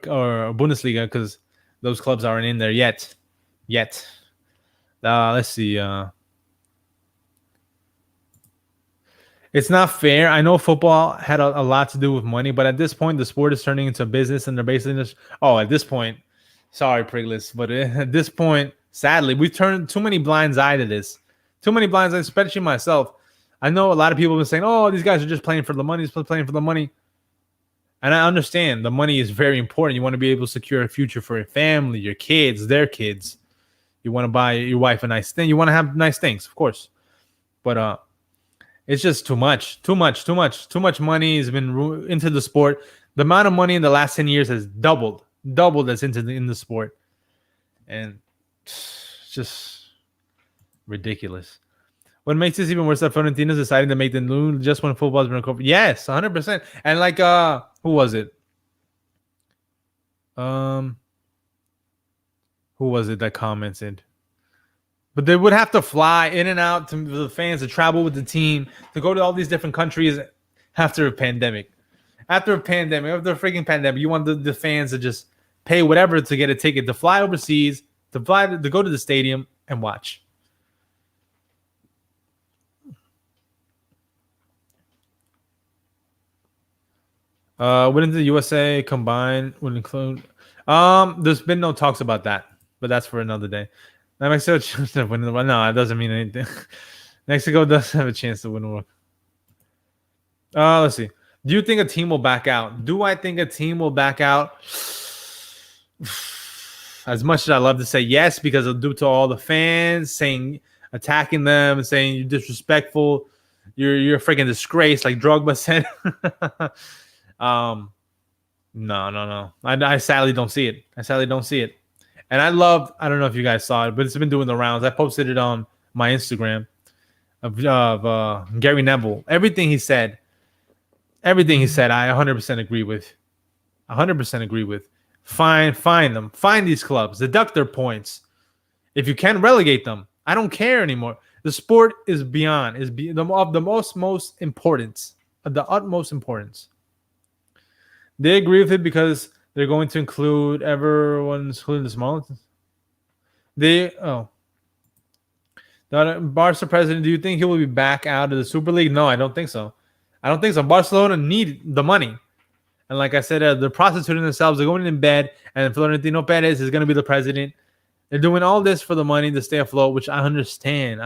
Bundesliga because those clubs aren't in there yet. Let's see. It's not fair. I know football had a lot to do with money, but at this point, the sport is turning into a business, and they're basically just. Oh, at this point, sorry, Prigless, but at this point, sadly, we've turned too many blinds eye to this. Too many blinds eye, especially myself. I know a lot of people have been saying, "Oh, these guys are just playing for the money. Just playing for the money." And I understand the money is very important. You want to be able to secure a future for your family, your kids, their kids. You want to buy your wife a nice thing. You want to have nice things, of course. But it's just too much. Too much money has been into the sport. The amount of money in the last 10 years has doubled that's in the sport. And it's just ridiculous. What makes this even worse that Florentino's deciding to make the loon just when football's been recovered? Yes, 100%. And like, who was it? Who was it that commented? But they would have to fly in and out to the fans to travel with the team to go to all these different countries after a pandemic. After a freaking pandemic, you want the fans to just pay whatever to get a ticket to fly overseas, to go to the stadium and watch. Wouldn't the USA combine would include? There's been no talks about that, but that's for another day. Now Mexico chance to win the world. No, it doesn't mean anything. Mexico does have a chance to win the world. Let's see. Do you think a team will back out? Do I think a team will back out? As much as I love to say yes, because of due to all the fans attacking them and saying you're disrespectful, you're a freaking disgrace, like Drogba said. No. I sadly don't see it. And I don't know if you guys saw it, but it's been doing the rounds. I posted it on my Instagram of Gary Neville. Everything he said, I 100% agree with. 100% agree with. Find them. Find these clubs. Deduct their points. If you can, relegate them. I don't care anymore. The sport is of the utmost importance. They agree with it because they're going to include everyone's including the smallest. Barca president, do you think he will be back out of the Super League? No, I don't think so. Barcelona need the money. And like I said, they're prostituting themselves. They're going in bed. And Florentino Perez is going to be the president. They're doing all this for the money to stay afloat, which I understand.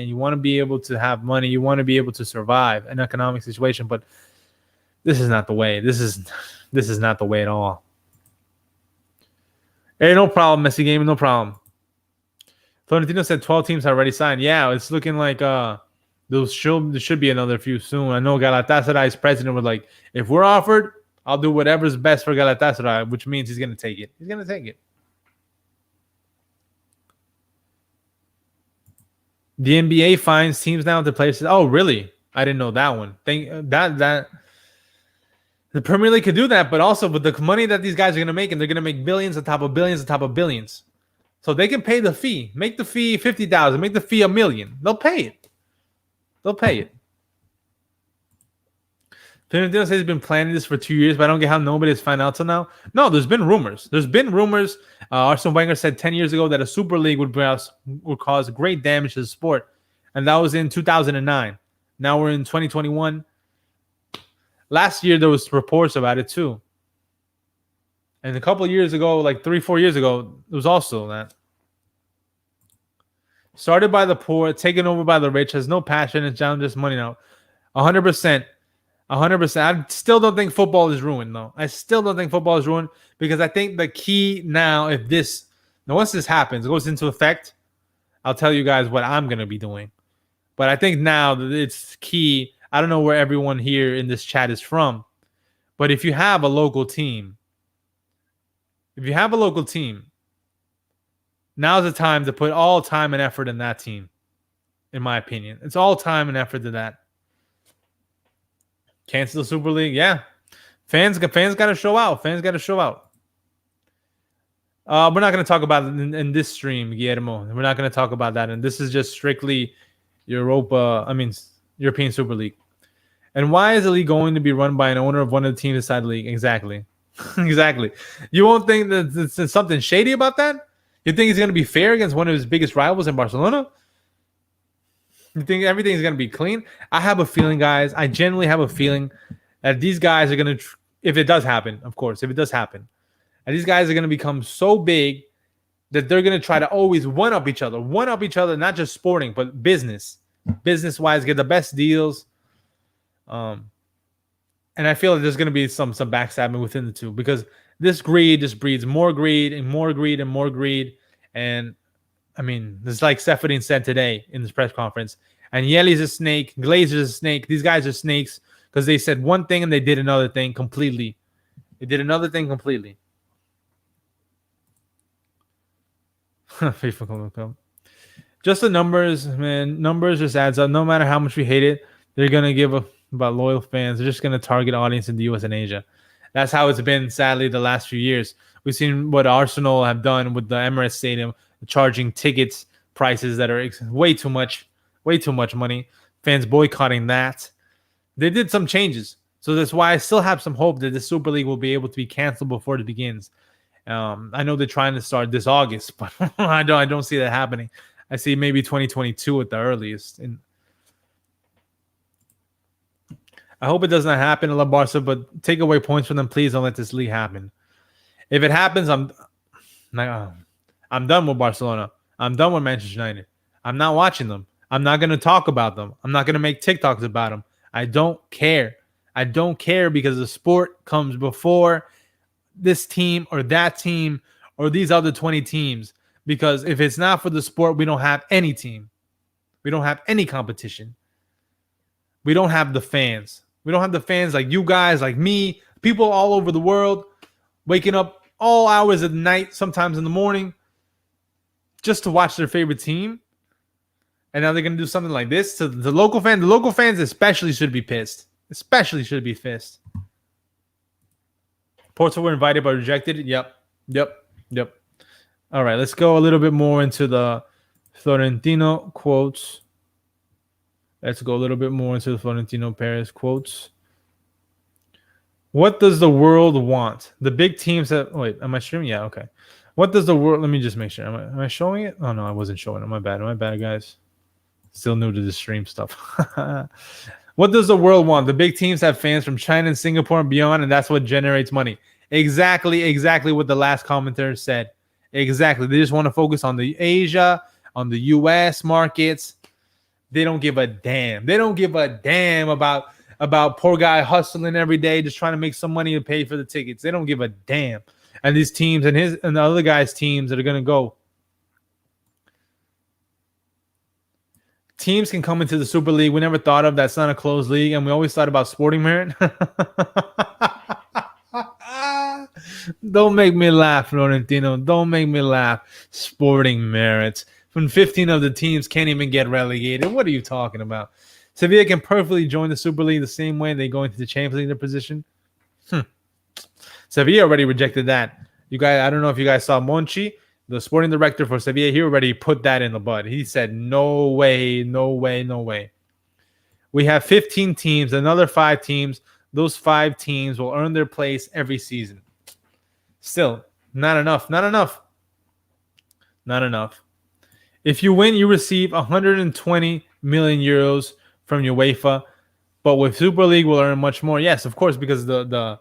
You want to be able to have money. You want to be able to survive an economic situation. But this is not the way. This is not the way at all. Hey, no problem, Messi Gaming, no problem. Florentino said 12 teams are already signed. Yeah, it's looking like there should be another few soon. I know Galatasaray's president was like, if we're offered, I'll do whatever's best for Galatasaray, which means he's going to take it. The NBA fines teams now to players. Oh, really? I didn't know that one. That the Premier League could do that, but also with the money that these guys are going to make, and they're going to make billions on top of billions on top of billions. So they can pay the fee. Make the fee $50,000. Make the fee $1 million. They'll pay it. Florentino says he's been planning this for 2 years, but I don't get how nobody's found out till now. No, there's been rumors. Arsene Wenger said 10 years ago that a Super League would cause great damage to the sport, and that was in 2009. Now we're in 2021. Last year, there was reports about it, too. And a couple of years ago, like 3-4 years ago, it was also that. Started by the poor, taken over by the rich, has no passion, and just money now. 100%. 100%. I still don't think football is ruined, though. Because I think the key now, once this happens, goes into effect, I'll tell you guys what I'm going to be doing. But I think now that it's key. I don't know where everyone here in this chat is from, but if you have a local team, now's the time to put all time and effort in that team, in my opinion. It's all time and effort to that. Cancel the Super League, yeah. Fans got to show out. We're not going to talk about it in this stream, Guillermo. We're not going to talk about that, and this is just strictly European Super League. And why is the league going to be run by an owner of one of the teams inside the league? Exactly. You won't think that there's something shady about that? You think he's going to be fair against one of his biggest rivals in Barcelona? You think everything's going to be clean? I have a feeling, guys. I genuinely have a feeling that these guys are going to, if it does happen, of course, if it does happen, and these guys are going to become so big that they're going to try to always one-up each other, not just sporting, but business-wise, get the best deals. And I feel like there's going to be some backstabbing within the two because this greed just breeds more greed and more greed and more greed. And I mean, it's like Stephanie said today in this press conference. And Yeli's a snake, Glazer's a snake. These guys are snakes because they said one thing and they did another thing completely. They did another thing completely. Just the numbers, man. Numbers just adds up. No matter how much we hate it, they're gonna give about loyal fans. They're just gonna target audience in the U.S. and Asia. That's how it's been, sadly, the last few years. We've seen what Arsenal have done with the Emirates Stadium, charging tickets prices that are way too much money. Fans boycotting that. They did some changes, so that's why I still have some hope that the Super League will be able to be canceled before it begins. I know they're trying to start this August, but I don't see that happening. I see maybe 2022 at the earliest. And I hope it does not happen in La Barca, but take away points from them, please. Don't let this league happen. If it happens, I'm done with Barcelona. I'm done with Manchester United. I'm not watching them. I'm not going to talk about them. I'm not going to make TikToks about them. I don't care. I don't care because the sport comes before this team or that team or these other 20 teams. Because if it's not for the sport, we don't have any team. We don't have any competition. We don't have the fans. We don't have the fans like you guys, like me, people all over the world, waking up all hours of the night, sometimes in the morning, just to watch their favorite team. And now they're going to do something like this to the local fans. The local fans especially should be pissed. Porto were invited but rejected. Yep. All right, let's go a little bit more into the Florentino quotes. Let's go a little bit more into the Florentino Perez quotes. What does the world want? The big teams that... Wait, am I streaming? Yeah, okay. What does the world... Let me just make sure. Am I showing it? Oh, no, I wasn't showing it. My bad, guys. Still new to the stream stuff. What does the world want? The big teams have fans from China and Singapore and beyond, and that's what generates money. Exactly what the last commenter said. Exactly. They just want to focus on the Asia, on the U.S. markets. They don't give a damn. They don't give a damn about poor guy hustling every day, just trying to make some money to pay for the tickets. They don't give a damn. And these teams and the other guys' teams that are going to go. Teams can come into the Super League. We never thought of that's not a closed league, and we always thought about sporting merit. Don't make me laugh, Florentino. Don't make me laugh. Sporting merits. When 15 of the teams can't even get relegated. What are you talking about? Sevilla can perfectly join the Super League the same way they go into the Champions League in their position. Sevilla already rejected that. You guys, I don't know if you guys saw Monchi, the sporting director for Sevilla. He already put that in the bud. He said, no way. We have 15 teams, another 5 teams. Those 5 teams will earn their place every season. Still, not enough. If you win, you receive 120 million euros from UEFA, but with Super League, we'll earn much more. Yes, of course, because it's going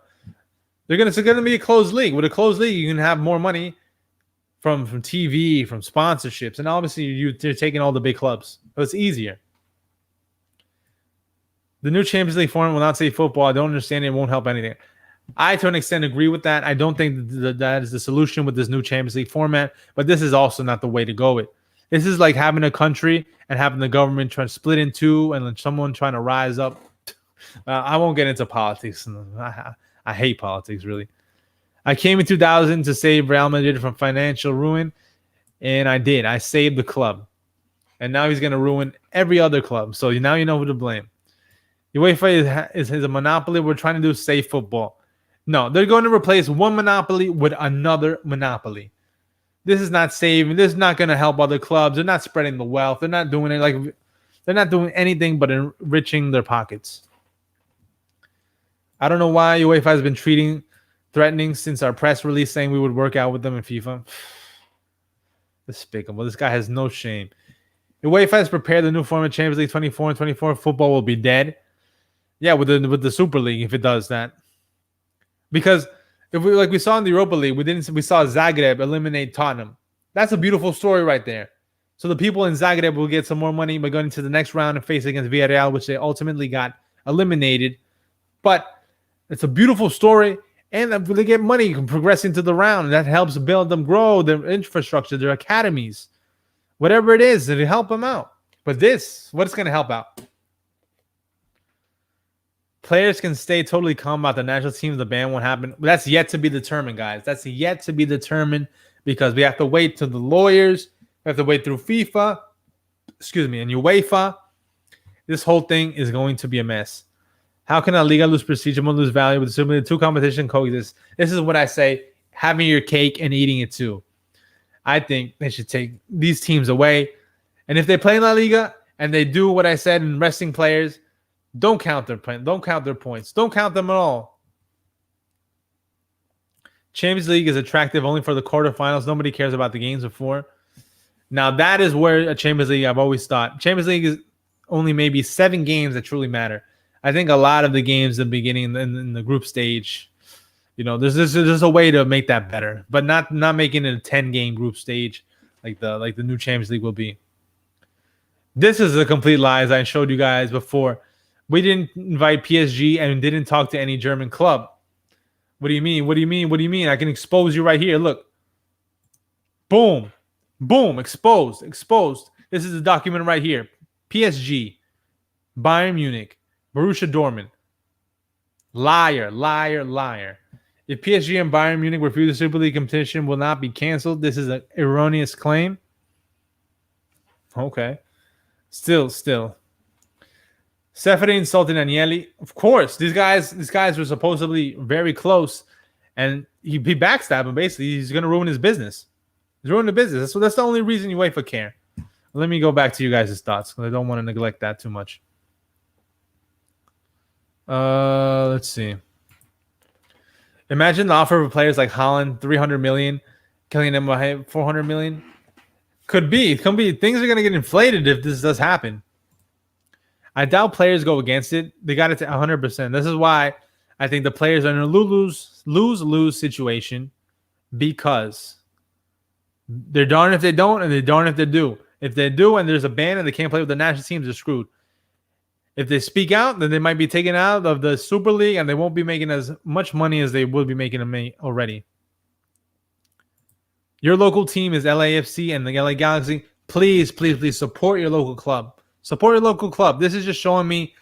to be a closed league. With a closed league, you can have more money from TV, from sponsorships, and obviously you're taking all the big clubs, so it's easier. The new Champions League format will not save football. I don't understand it. It won't help anything. I, to an extent, agree with that. I don't think that is the solution with this new Champions League format, but this is also not the way to go. This is like having a country and having the government try to split in two and then someone trying to rise up. I won't get into politics. I hate politics, really. I came in 2000 to save Real Madrid from financial ruin, and I did. I saved the club. And now he's going to ruin every other club. So now you know who to blame. UEFA is a monopoly. We're trying to do safe football. No, they're going to replace one monopoly with another monopoly. This is not saving. This is not going to help other clubs. They're not spreading the wealth. They're not doing it they're not doing anything but enriching their pockets. I don't know why UEFA has been threatening since our press release saying we would work out with them in FIFA. Despicable. This guy has no shame. UEFA has prepared the new format Champions League 24 and 24. Football will be dead. Yeah, with the Super League if it does that. Because if we saw in the Europa League, we saw Zagreb eliminate Tottenham. That's a beautiful story right there. So the people in Zagreb will get some more money by going to the next round and face against Villarreal, which they ultimately got eliminated. But it's a beautiful story, and they get money progressing to the round, and that helps build them, grow their infrastructure, their academies, whatever it is, it'll help them out. But what's going to help out? Players can stay totally calm about the national teams. The ban won't happen. That's yet to be determined, guys. That's yet to be determined because we have to wait till the lawyers. We have to wait through FIFA, and UEFA. This whole thing is going to be a mess. How can a Liga lose prestige and lose value with simply the two competition coexist? This is what I say, having your cake and eating it too. I think they should take these teams away. And if they play in La Liga and they do what I said in resting players, don't count their points. Don't count them at all. Champions League is attractive only for the quarterfinals. Nobody cares about the games before. Now, that is where a Champions League, I've always thought. Champions League is only maybe 7 games that truly matter. I think a lot of the games in the beginning in the group stage, there's a way to make that better, but not making it a 10-game group stage like the new Champions League will be. This is a complete lie, as I showed you guys before. We didn't invite PSG and didn't talk to any German club. What do you mean? What do you mean? I can expose you right here. Look. Boom. Boom. Exposed. This is the document right here. PSG, Bayern Munich, Borussia Dortmund. Liar. If PSG and Bayern Munich refuse the Super League competition, will not be canceled. This is an erroneous claim. Okay. Still. Seferi insulted Agnelli. Of course, these guys were supposedly very close, and he backstabbed him. Basically, he's going to ruin his business. He's ruining the business. That's the only reason UEFA care. Let me go back to you guys' thoughts because I don't want to neglect that too much. Let's see. Imagine the offer of players like Haaland, 300 million, Kylian Mbappe, 400 million. Could be. Things are going to get inflated if this does happen. I doubt players go against it. They got it to 100%. This is why I think the players are in a lose-lose situation because they're darned if they don't and they're darned if they do. If they do and there's a ban and they can't play with the national teams, they're screwed. If they speak out, then they might be taken out of the Super League and they won't be making as much money as they would be making already. Your local team is LAFC and the LA Galaxy. Please support your local club. Support your local club. This is just showing me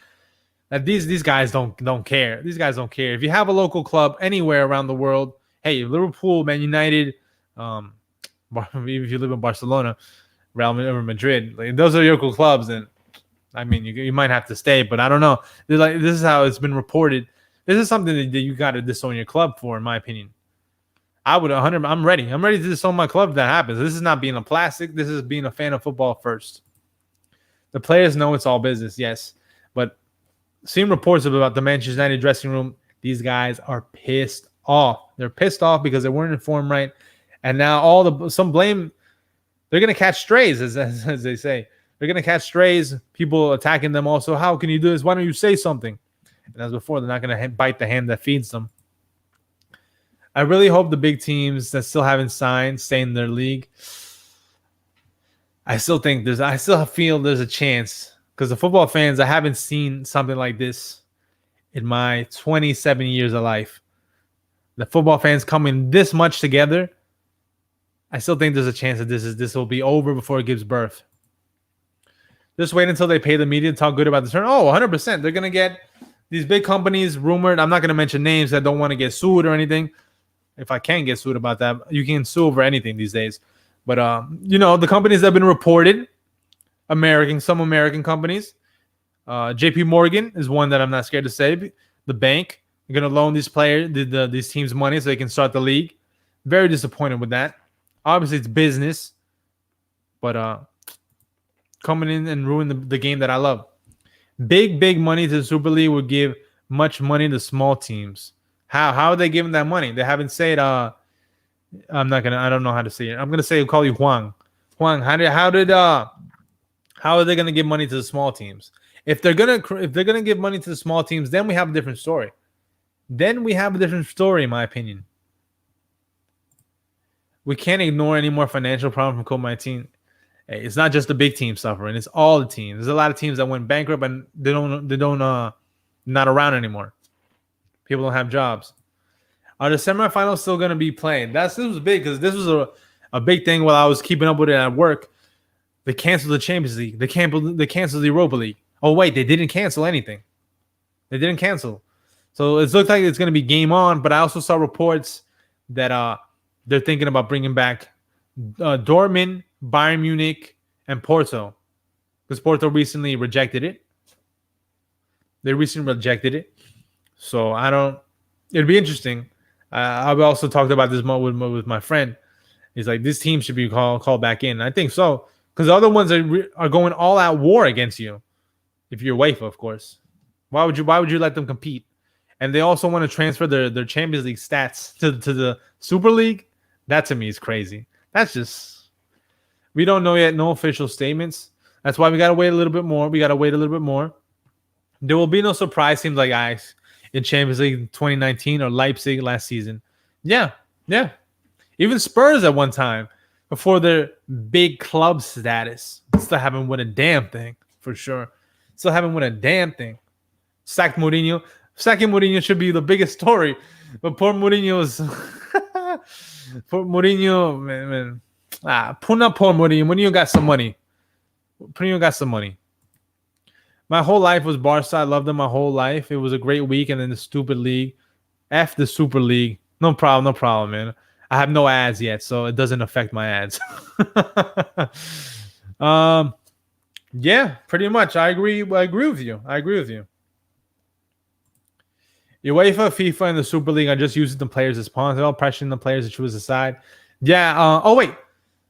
that these guys don't care. These guys don't care. If you have a local club anywhere around the world, hey, Liverpool, Man United, if you live in Barcelona, Real Madrid, those are your local clubs. And I mean, you might have to stay, but I don't know. This is how it's been reported. This is something that you got to disown your club for, in my opinion. I'm ready. I'm ready to disown my club if that happens. This is not being a plastic. This is being a fan of football first. The players know it's all business, yes. But seeing reports about the Manchester United dressing room, these guys are pissed off. They're pissed off because they weren't informed right. And now some blame, they're going to catch strays, as they say. They're going to catch strays, people attacking them also. How can you do this? Why don't you say something? And as before, they're not going to bite the hand that feeds them. I really hope the big teams that still haven't signed stay in their league. I still feel there's a chance because the football fans, I haven't seen something like this in my 27 years of life. The football fans coming this much together. I still think there's a chance that this will be over before it gives birth. Just wait until they pay the media to talk good about the turn. Oh, 100%. They're going to get these big companies rumored. I'm not going to mention names that don't want to get sued or anything. If I can get sued about that, you can sue over anything these days. But, the companies that have been reported, some American companies, JP Morgan is one that I'm not scared to say. The bank, they're going to loan these players, these teams money so they can start the league. Very disappointed with that. Obviously, it's business. But coming in and ruin the game that I love. Big money to the Super League would give much money to small teams. How are they giving that money? They haven't said I don't know how to say it. I'm gonna call you Juan. Juan, how are they gonna give money to the small teams? If they're gonna give money to the small teams, then we have a different story. In my opinion. We can't ignore any more financial problems from COVID-19. Hey, it's not just the big teams suffering; it's all the teams. There's a lot of teams that went bankrupt and they don't not around anymore. People don't have jobs. Are the semifinals still going to be playing? This was big because this was a big thing while I was keeping up with it at work. They canceled the Champions League. They canceled the Europa League. Oh wait, they didn't cancel anything. They didn't cancel. So it looks like it's going to be game on. But I also saw reports that they're thinking about bringing back Dortmund, Bayern Munich, and Porto, because Porto recently rejected it. They recently rejected it. So it'd be interesting. I've also talked about this with my friend. He's like, this team should be called back in. And I think so, because the other ones are going all out war against you. If you're UEFA, of course. Why would you let them compete? And they also want to transfer their Champions League stats to the Super League. That to me is crazy. That's just, we don't know yet. No official statements. That's why we gotta wait a little bit more. There will be no surprise teams like Ajax in Champions League 2019 or Leipzig last season. Yeah. Even Spurs at one time before their big club status. Still haven't won a damn thing, for sure. Sacking Mourinho. Sacking Mourinho should be the biggest story. But poor Mourinho's... poor Mourinho, man. Poor Mourinho. Mourinho got some money. My whole life was Barca. I loved them my whole life. It was a great week, and then the stupid league. F the Super League. No problem, man. I have no ads yet, so it doesn't affect my ads. Yeah, pretty much. I agree with you. UEFA, FIFA, and the Super League are just using the players as pawns. They're all pressuring the players to choose a side. Yeah. Oh wait,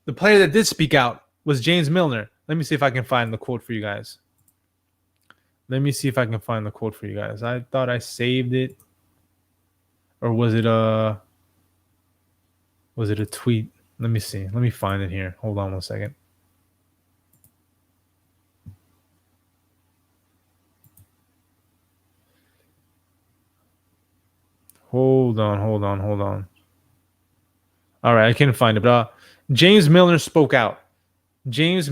the player that did speak out was James Milner. Let me see if I can find the quote for you guys. I thought I saved it, or was it a tweet? Let me see. Let me find it here. Hold on one second. Hold on. All right, I can't find it. But James Milner spoke out. Against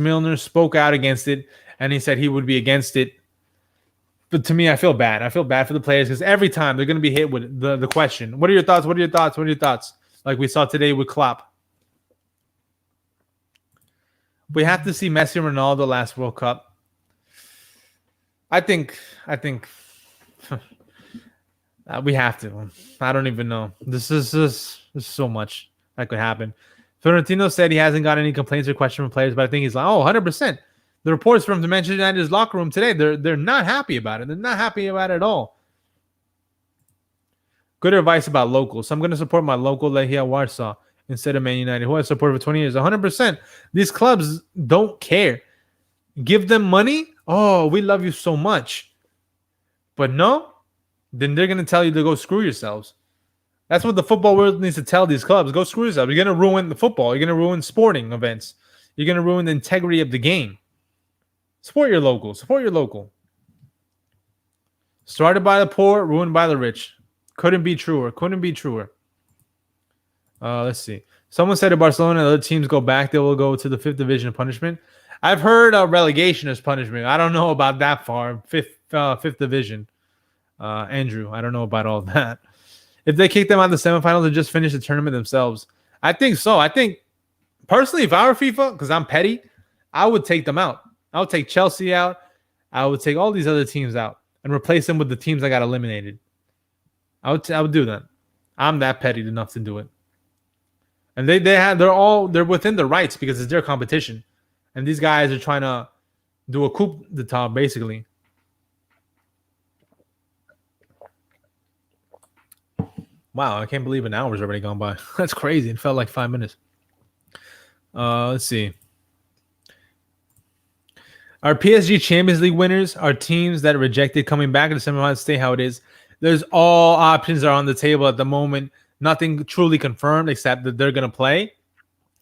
it, and he said he would be against it. But to me, I feel bad. I feel bad for the players because every time they're going to be hit with the question, what are your thoughts? Like we saw today with Klopp. We have to see Messi and Ronaldo last World Cup. I think we have to. I don't even know. This is so much that could happen. Florentino said he hasn't got any complaints or questions from players, but I think he's like, 100%. The reports from the Manchester United's locker room today, they're not happy about it. They're not happy about it at all. Good advice about locals. So I'm going to support my local Lehia Warsaw instead of Man United, who I supported for 20 years. 100%. These clubs don't care. Give them money. Oh, we love you so much. But no, then they're going to tell you to go screw yourselves. That's what the football world needs to tell these clubs. Go screw yourselves. You're going to ruin the football. You're going to ruin sporting events. You're going to ruin the integrity of the game. Support your local. Started by the poor, ruined by the rich. Couldn't be truer. Let's see. Someone said if Barcelona and other teams go back, they will go to the 5th division punishment. I've heard relegation as punishment. I don't know about that far. Fifth division. Andrew, I don't know about all that. If they kick them out of the semifinals and just finish the tournament themselves, I think so. I think, personally, if I were FIFA, because I'm petty, I would take them out. I would take Chelsea out. I would take all these other teams out and replace them with the teams that got eliminated. I would do that. I'm that petty enough to do it. And they're within their rights because it's their competition. And these guys are trying to do a coup d'etat, basically. Wow, I can't believe an hour's already gone by. That's crazy. It felt like 5 minutes. Let's see. Our PSG Champions League winners are teams that rejected coming back to the semifinals. Stay how it is. There's all options are on the table at the moment. Nothing truly confirmed except that they're going to play.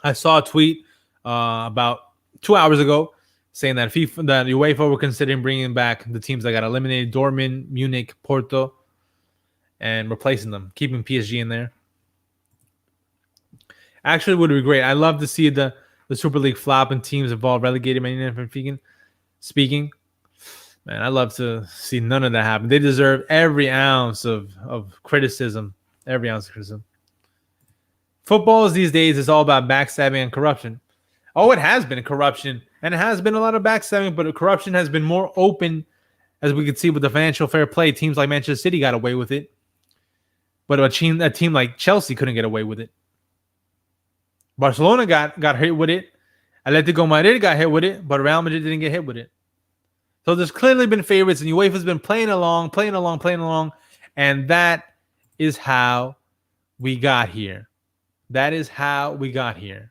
I saw a tweet about 2 hours ago, saying that UEFA were considering bringing back the teams that got eliminated: Dortmund, Munich, Porto, and replacing them, keeping PSG in there. Actually, would be great. I love to see the Super League flop and teams involved relegated. Speaking, man, I love to see none of that happen. They deserve every ounce of criticism. Every ounce of criticism. Football these days is all about backstabbing and corruption. Oh, it has been corruption, and it has been a lot of backstabbing, but corruption has been more open, as we could see with the financial fair play. Teams like Manchester City got away with it, but a team like Chelsea couldn't get away with it. Barcelona got hit with it. Atletico Madrid got hit with it, but Real Madrid didn't get hit with it. So there's clearly been favorites, and UEFA's been playing along, and that is how we got here. That is how we got here.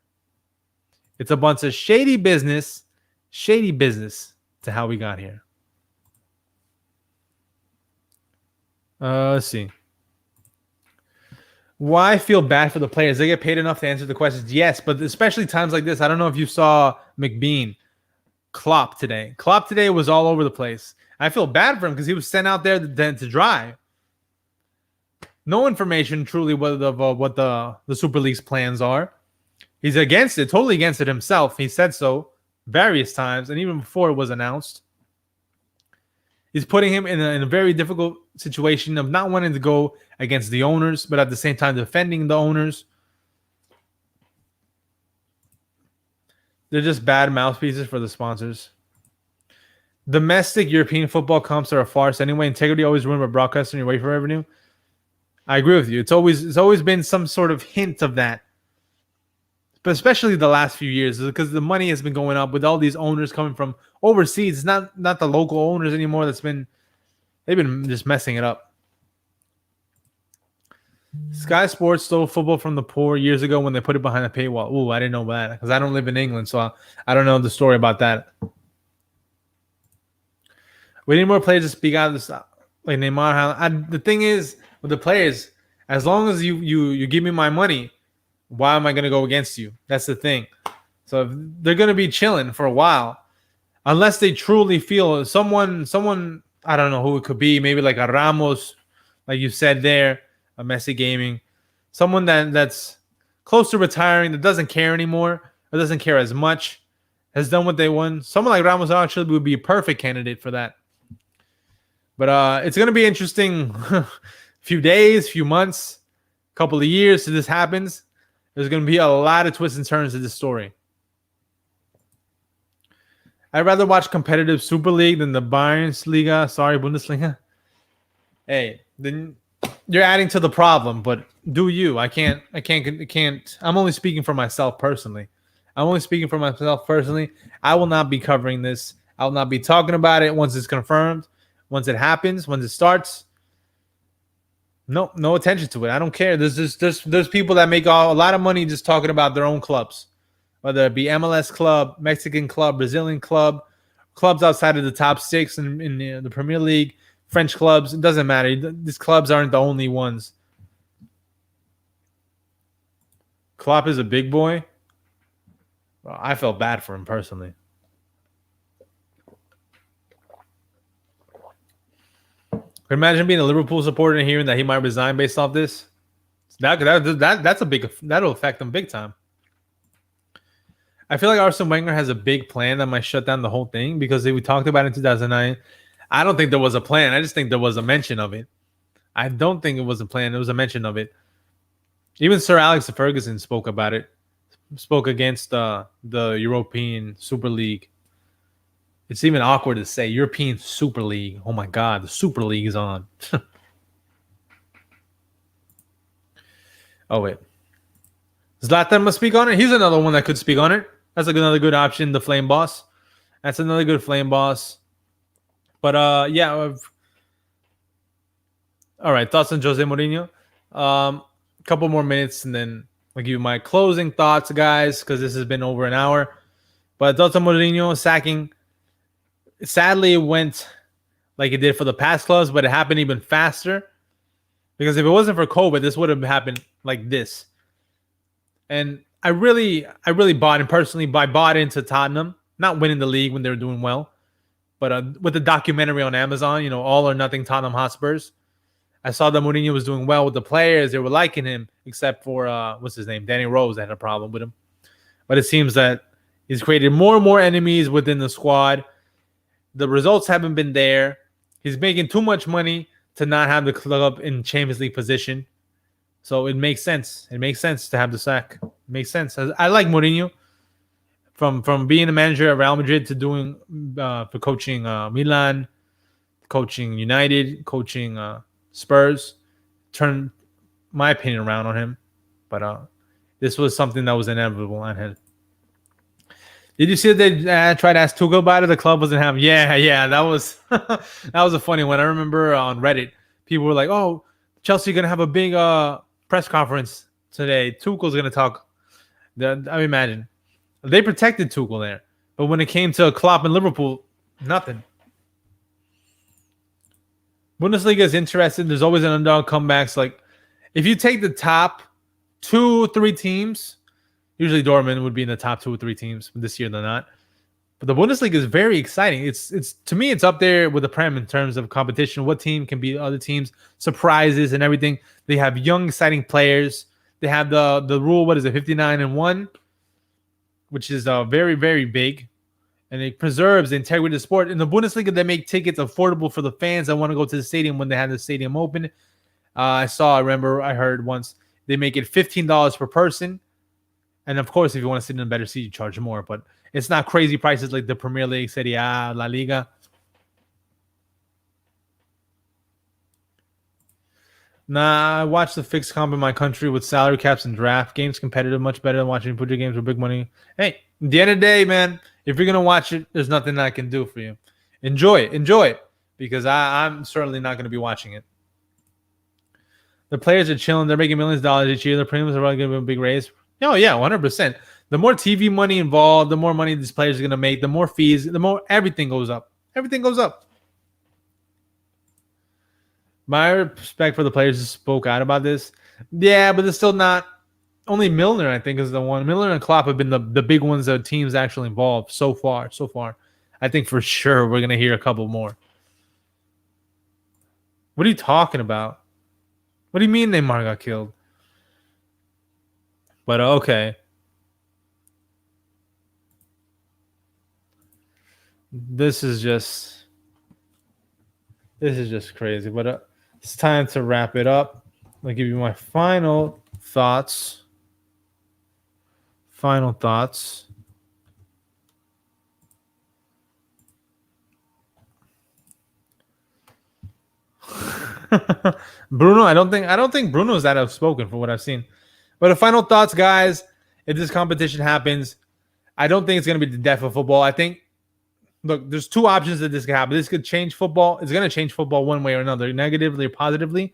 It's a bunch of shady business to how we got here. Let's see. Why feel bad for the players? They get paid enough to answer the questions. Yes, but especially times like this. I don't know if you saw McBean, Klopp today. Klopp today was all over the place. I feel bad for him because he was sent out there to dry. No information truly what the Super League's plans are. He's against it, totally against it himself. He said so various times, and even before it was announced. He's putting him in a very difficult situation of not wanting to go against the owners, but at the same time defending the owners. They're just bad mouthpieces for the sponsors. Domestic European football comps are a farce anyway. Integrity always ruined by broadcasting your way for revenue. I agree with you. It's always been some sort of hint of that. But especially the last few years, because the money has been going up with all these owners coming from overseas. It's not the local owners anymore. They've been just messing it up. Sky Sports stole football from the poor years ago when they put it behind a paywall. Ooh, I didn't know that because I don't live in England, so I don't know the story about that. We need more players to speak out of this, like Neymar. The thing is with the players, as long as you give me my money, why am I going to go against you? That's the thing. So they're going to be chilling for a while, unless they truly feel someone. I don't know who it could be. Maybe like a Ramos, like you said there, a Messi Gaming, someone that's close to retiring, that doesn't care anymore, or doesn't care as much, has done what they want. Someone like Ramos actually would be a perfect candidate for that. But it's going to be interesting. Few days, few months, couple of years till this happens. There's going to be a lot of twists and turns to this story. I'd rather watch competitive Super League than the Bundesliga. Sorry, Bundesliga. Hey, then you're adding to the problem, but do you? I can't. I'm only speaking for myself personally. I will not be covering this. I will not be talking about it once it's confirmed, once it happens, once it starts. No attention to it. I don't care. There's people that make a lot of money just talking about their own clubs, whether it be MLS club, Mexican club, Brazilian club, clubs outside of the top six in the Premier League, French clubs. It doesn't matter. These clubs aren't the only ones. Klopp is a big boy. Well, I felt bad for him personally. Imagine being a Liverpool supporter and hearing that he might resign based off this. That'll affect them big time. I feel like Arsene Wenger has a big plan that might shut down the whole thing because we talked about it in 2009. I don't think there was a plan. I just think there was a mention of it. I don't think it was a plan. There was a mention of it. Even Sir Alex Ferguson spoke about it. Spoke against the European Super League. It's even awkward to say European Super League. Oh my God, the Super League is on. Oh wait, Zlatan must speak on it. He's another one that could speak on it. That's another good option. The Flame Boss. That's another good Flame Boss. But yeah. All right, thoughts on Jose Mourinho. Couple more minutes and then I'll give you my closing thoughts, guys, because this has been over an hour. But thoughts on Mourinho sacking. Sadly, it went like it did for the past clubs, but it happened even faster. Because if it wasn't for COVID, this would have happened like this. And I really bought in personally. I bought into Tottenham, not winning the league when they were doing well, but with the documentary on Amazon, All or Nothing Tottenham Hotspurs. I saw that Mourinho was doing well with the players. They were liking him, except for what's his name, Danny Rose, that had a problem with him. But it seems that he's created more and more enemies within the squad. The results haven't been there. He's making too much money to not have the club in Champions League position. So it makes sense. It makes sense to have the sack. It makes sense. I like Mourinho. From being a manager at Real Madrid to doing for coaching Milan, coaching United, coaching Spurs, turned my opinion around on him. But this was something that was inevitable on him. Did you see that they tried to ask Tuchel about it? The club wasn't having. Yeah, that was that was a funny one. I remember on Reddit, people were like, "Oh, Chelsea gonna have a big press conference today. Tuchel's gonna talk." I imagine they protected Tuchel there, but when it came to Klopp and Liverpool, nothing. Bundesliga is interesting. There's always an underdog comebacks. Like if you take the top 2-3 teams. Usually Dortmund would be in the top 2 or 3 teams. This year they're not. But the Bundesliga is very exciting. It's to me, it's up there with the Prem in terms of competition. What team can beat other teams, surprises and everything. They have young, exciting players. They have the rule, 59-1, which is very, very big. And it preserves the integrity of the sport. In the Bundesliga, they make tickets affordable for the fans that want to go to the stadium when they have the stadium open. I heard once they make it $15 per person. And of course, if you want to sit in a better seat, you charge more. But it's not crazy prices like the Premier League, Serie A, La Liga. Nah, I watched the fixed comp in my country with salary caps and draft games competitive, much better than watching Puja games with big money. Hey, at the end of the day, man, if you're going to watch it, there's nothing I can do for you. Enjoy it, because I'm certainly not going to be watching it. The players are chilling. They're making millions of dollars each year. The premiums are probably going to be a big raise. Oh, yeah, 100%. The more TV money involved, the more money these players are going to make, the more fees, the more everything goes up. Everything goes up. My respect for the players who spoke out about this. Yeah, but it's still not. Only Milner, I think, is the one. Milner and Klopp have been the big ones that teams actually involved so far. I think for sure we're going to hear a couple more. What are you talking about? What do you mean Neymar got killed? But okay. This is just crazy. But it's time to wrap it up. I'll give you my final thoughts. Bruno, I don't think Bruno is that outspoken for what I've seen. But the final thoughts, guys, if this competition happens, I don't think it's going to be the death of football. I think, look, there's 2 options that this could happen. This could change football. It's going to change football one way or another, negatively or positively.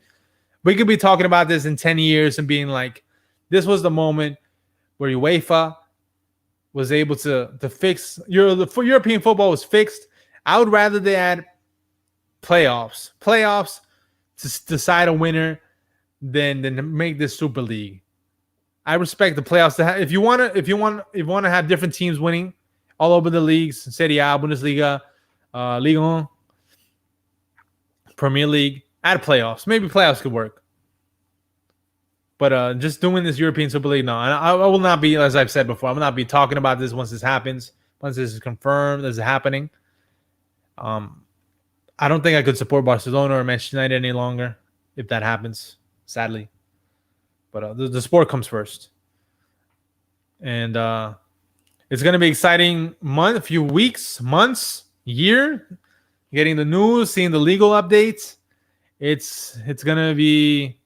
We could be talking about this in 10 years and being like, this was the moment where UEFA was able to fix for European football was fixed. I would rather they add playoffs to decide a winner than to make this Super League. I respect the playoffs. If you want to have different teams winning all over the leagues, Serie A, Bundesliga, Ligue 1, Premier League, add playoffs. Maybe playoffs could work. But just doing this European Super League, no. I will not be, as I've said before, I will not be talking about this once this happens, once this is confirmed, this is happening. I don't think I could support Barcelona or Manchester United any longer if that happens, sadly. But the sport comes first. And it's going to be exciting a few weeks, months, year, getting the news, seeing the legal updates. It's going to be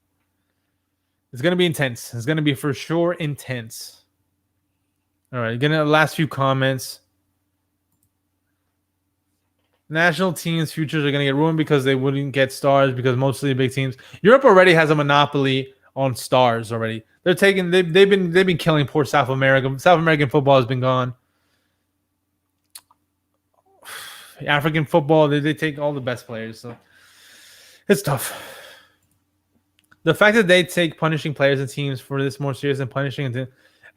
intense. It's going to be for sure intense. All right, getting the last few comments. National teams' futures are going to get ruined because they wouldn't get stars because mostly the big teams. Europe already has a monopoly on stars already. They've been killing poor South America. South American football has been gone. African football, they take all the best players. So it's tough. The fact that they take punishing players and teams for this more serious than punishing,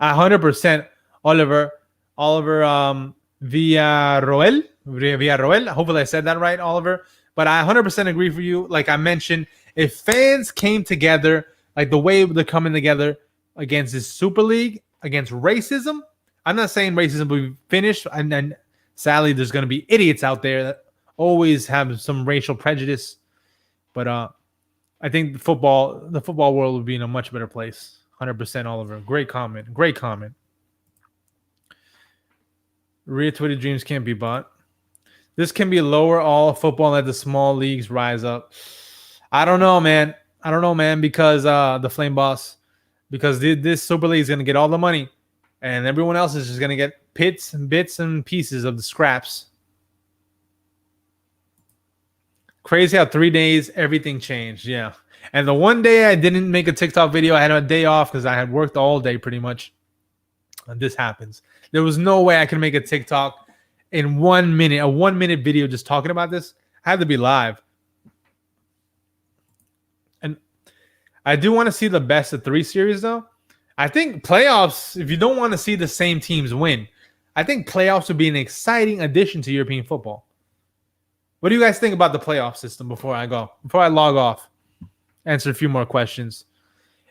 100%. Oliver Villarroel. Hopefully I said that right, Oliver. But I 100% agree for you. Like I mentioned, if fans came together like the way they're coming together against this Super League, against racism, I'm not saying racism will be finished. And then sadly, there's going to be idiots out there that always have some racial prejudice. But I think the football world would be in a much better place. 100% Oliver. Great comment. Great comment. Retweeted dreams can't be bought. This can be lower all football and let the small leagues rise up. I don't know, man. Because the Flame Boss, because this Super League is going to get all the money, and everyone else is just going to get bits and pieces of the scraps. Crazy how 3 days everything changed. Yeah, and the one day I didn't make a TikTok video, I had a day off because I had worked all day pretty much. And this happens. There was no way I could make a TikTok in 1 minute, a 1 minute video just talking about this. I had to be live. And I do want to see the best of 3 series, though. I think playoffs, if you don't want to see the same teams win, I think playoffs would be an exciting addition to European football. What do you guys think about the playoff system before I log off? Answer a few more questions.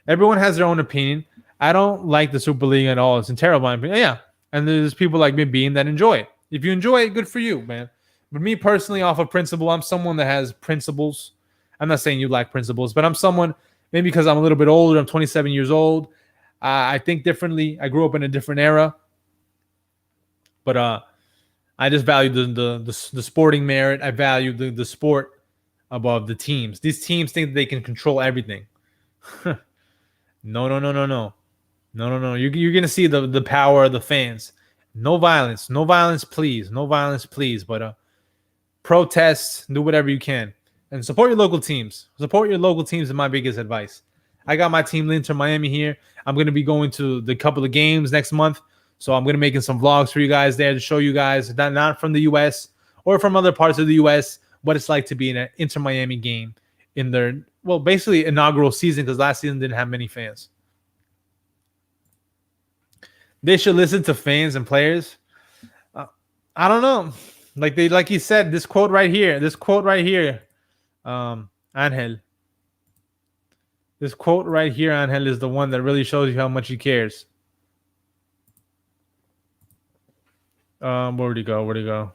Everyone has their own opinion. I don't like the Super League at all. It's in terrible opinion. Yeah. And there's people like me being that enjoy it. If you enjoy it, good for you, man. But me personally, off of principle, I'm someone that has principles. I'm not saying you lack principles, but I'm someone, maybe because I'm a little bit older, I'm 27 years old. I think differently. I grew up in a different era. But I just value the sporting merit. I value the sport above the teams. These teams think that they can control everything. No. You're gonna see the power of the fans. No violence, please. No violence, please. But protest, do whatever you can, and support your local teams. Support your local teams is my biggest advice. I got my team Inter Miami here. I'm gonna be going to the couple of games next month, so I'm gonna be making some vlogs for you guys there to show you guys that not from the U.S. or from other parts of the U.S. what it's like to be in an Inter Miami game in their basically inaugural season, because last season didn't have many fans. They should listen to fans and players. I don't know. Like he said, this quote right here, Angel. This quote right here, Angel, is the one that really shows you how much he cares. Where'd he go?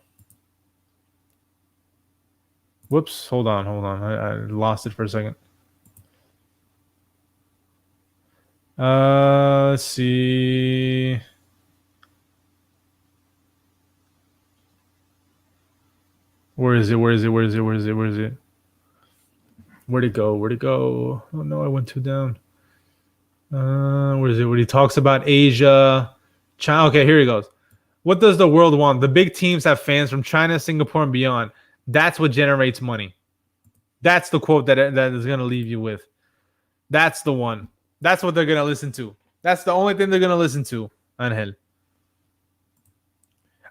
Whoops, hold on. I lost it for a second. Let's see. Where is it? Where'd it go? Oh no, I went too down. Where is it? When he talks about Asia, China. Okay, here he goes. What does the world want? The big teams have fans from China, Singapore, and beyond. That's what generates money. That's the quote that is going to leave you with. That's the one. That's what they're going to listen to. That's the only thing they're going to listen to, Angel.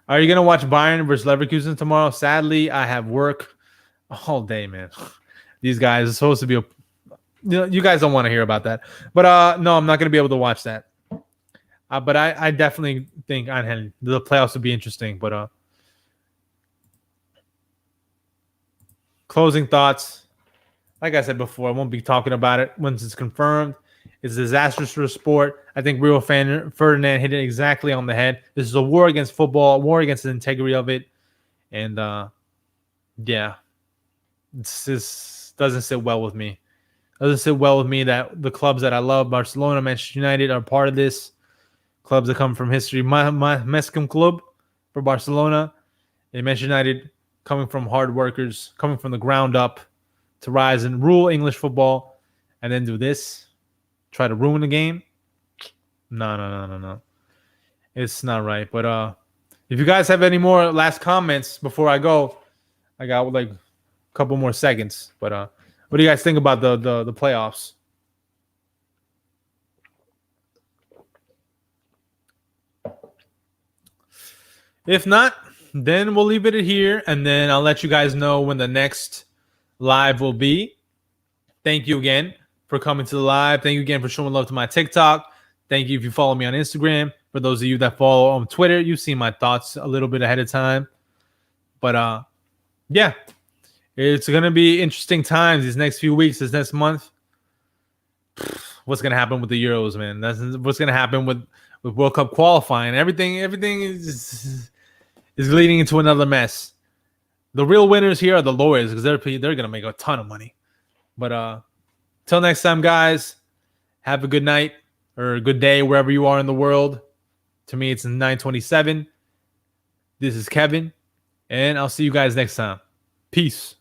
Are you going to watch Bayern versus Leverkusen tomorrow? Sadly, I have work all day, man. These guys are supposed to be you guys don't want to hear about that. But no, I'm not going to be able to watch that. But I definitely think, Angel, the playoffs would be interesting. But closing thoughts. Like I said before, I won't be talking about it once it's confirmed. It's disastrous for the sport. I think Rio Ferdinand hit it exactly on the head. This is a war against football, a war against the integrity of it. And, yeah, this doesn't sit well with me. It doesn't sit well with me that the clubs that I love, Barcelona, Manchester United, are part of this. Clubs that come from history. My Mescom Club for Barcelona, and Manchester United coming from hard workers, coming from the ground up to rise and rule English football, and then do this. Try to ruin the game? No. It's not right. But if you guys have any more last comments before I go, I got like a couple more seconds. But what do you guys think about the playoffs? If not, then we'll leave it here, and then I'll let you guys know when the next live will be. Thank you again for coming to the live. Thank you again for showing love to my TikTok. Thank you if you follow me on Instagram. For those of you that follow on Twitter, you've seen my thoughts a little bit ahead of time. But yeah, it's gonna be interesting times these next few weeks, this next month. What's gonna happen with the Euros, man? That's what's gonna happen with World Cup qualifying. Everything is leading into another mess. The real winners here are the lawyers because they're gonna make a ton of money. But till next time, guys, have a good night or a good day wherever you are in the world. To me, it's 9:27. This is Kevin, and I'll see you guys next time. Peace.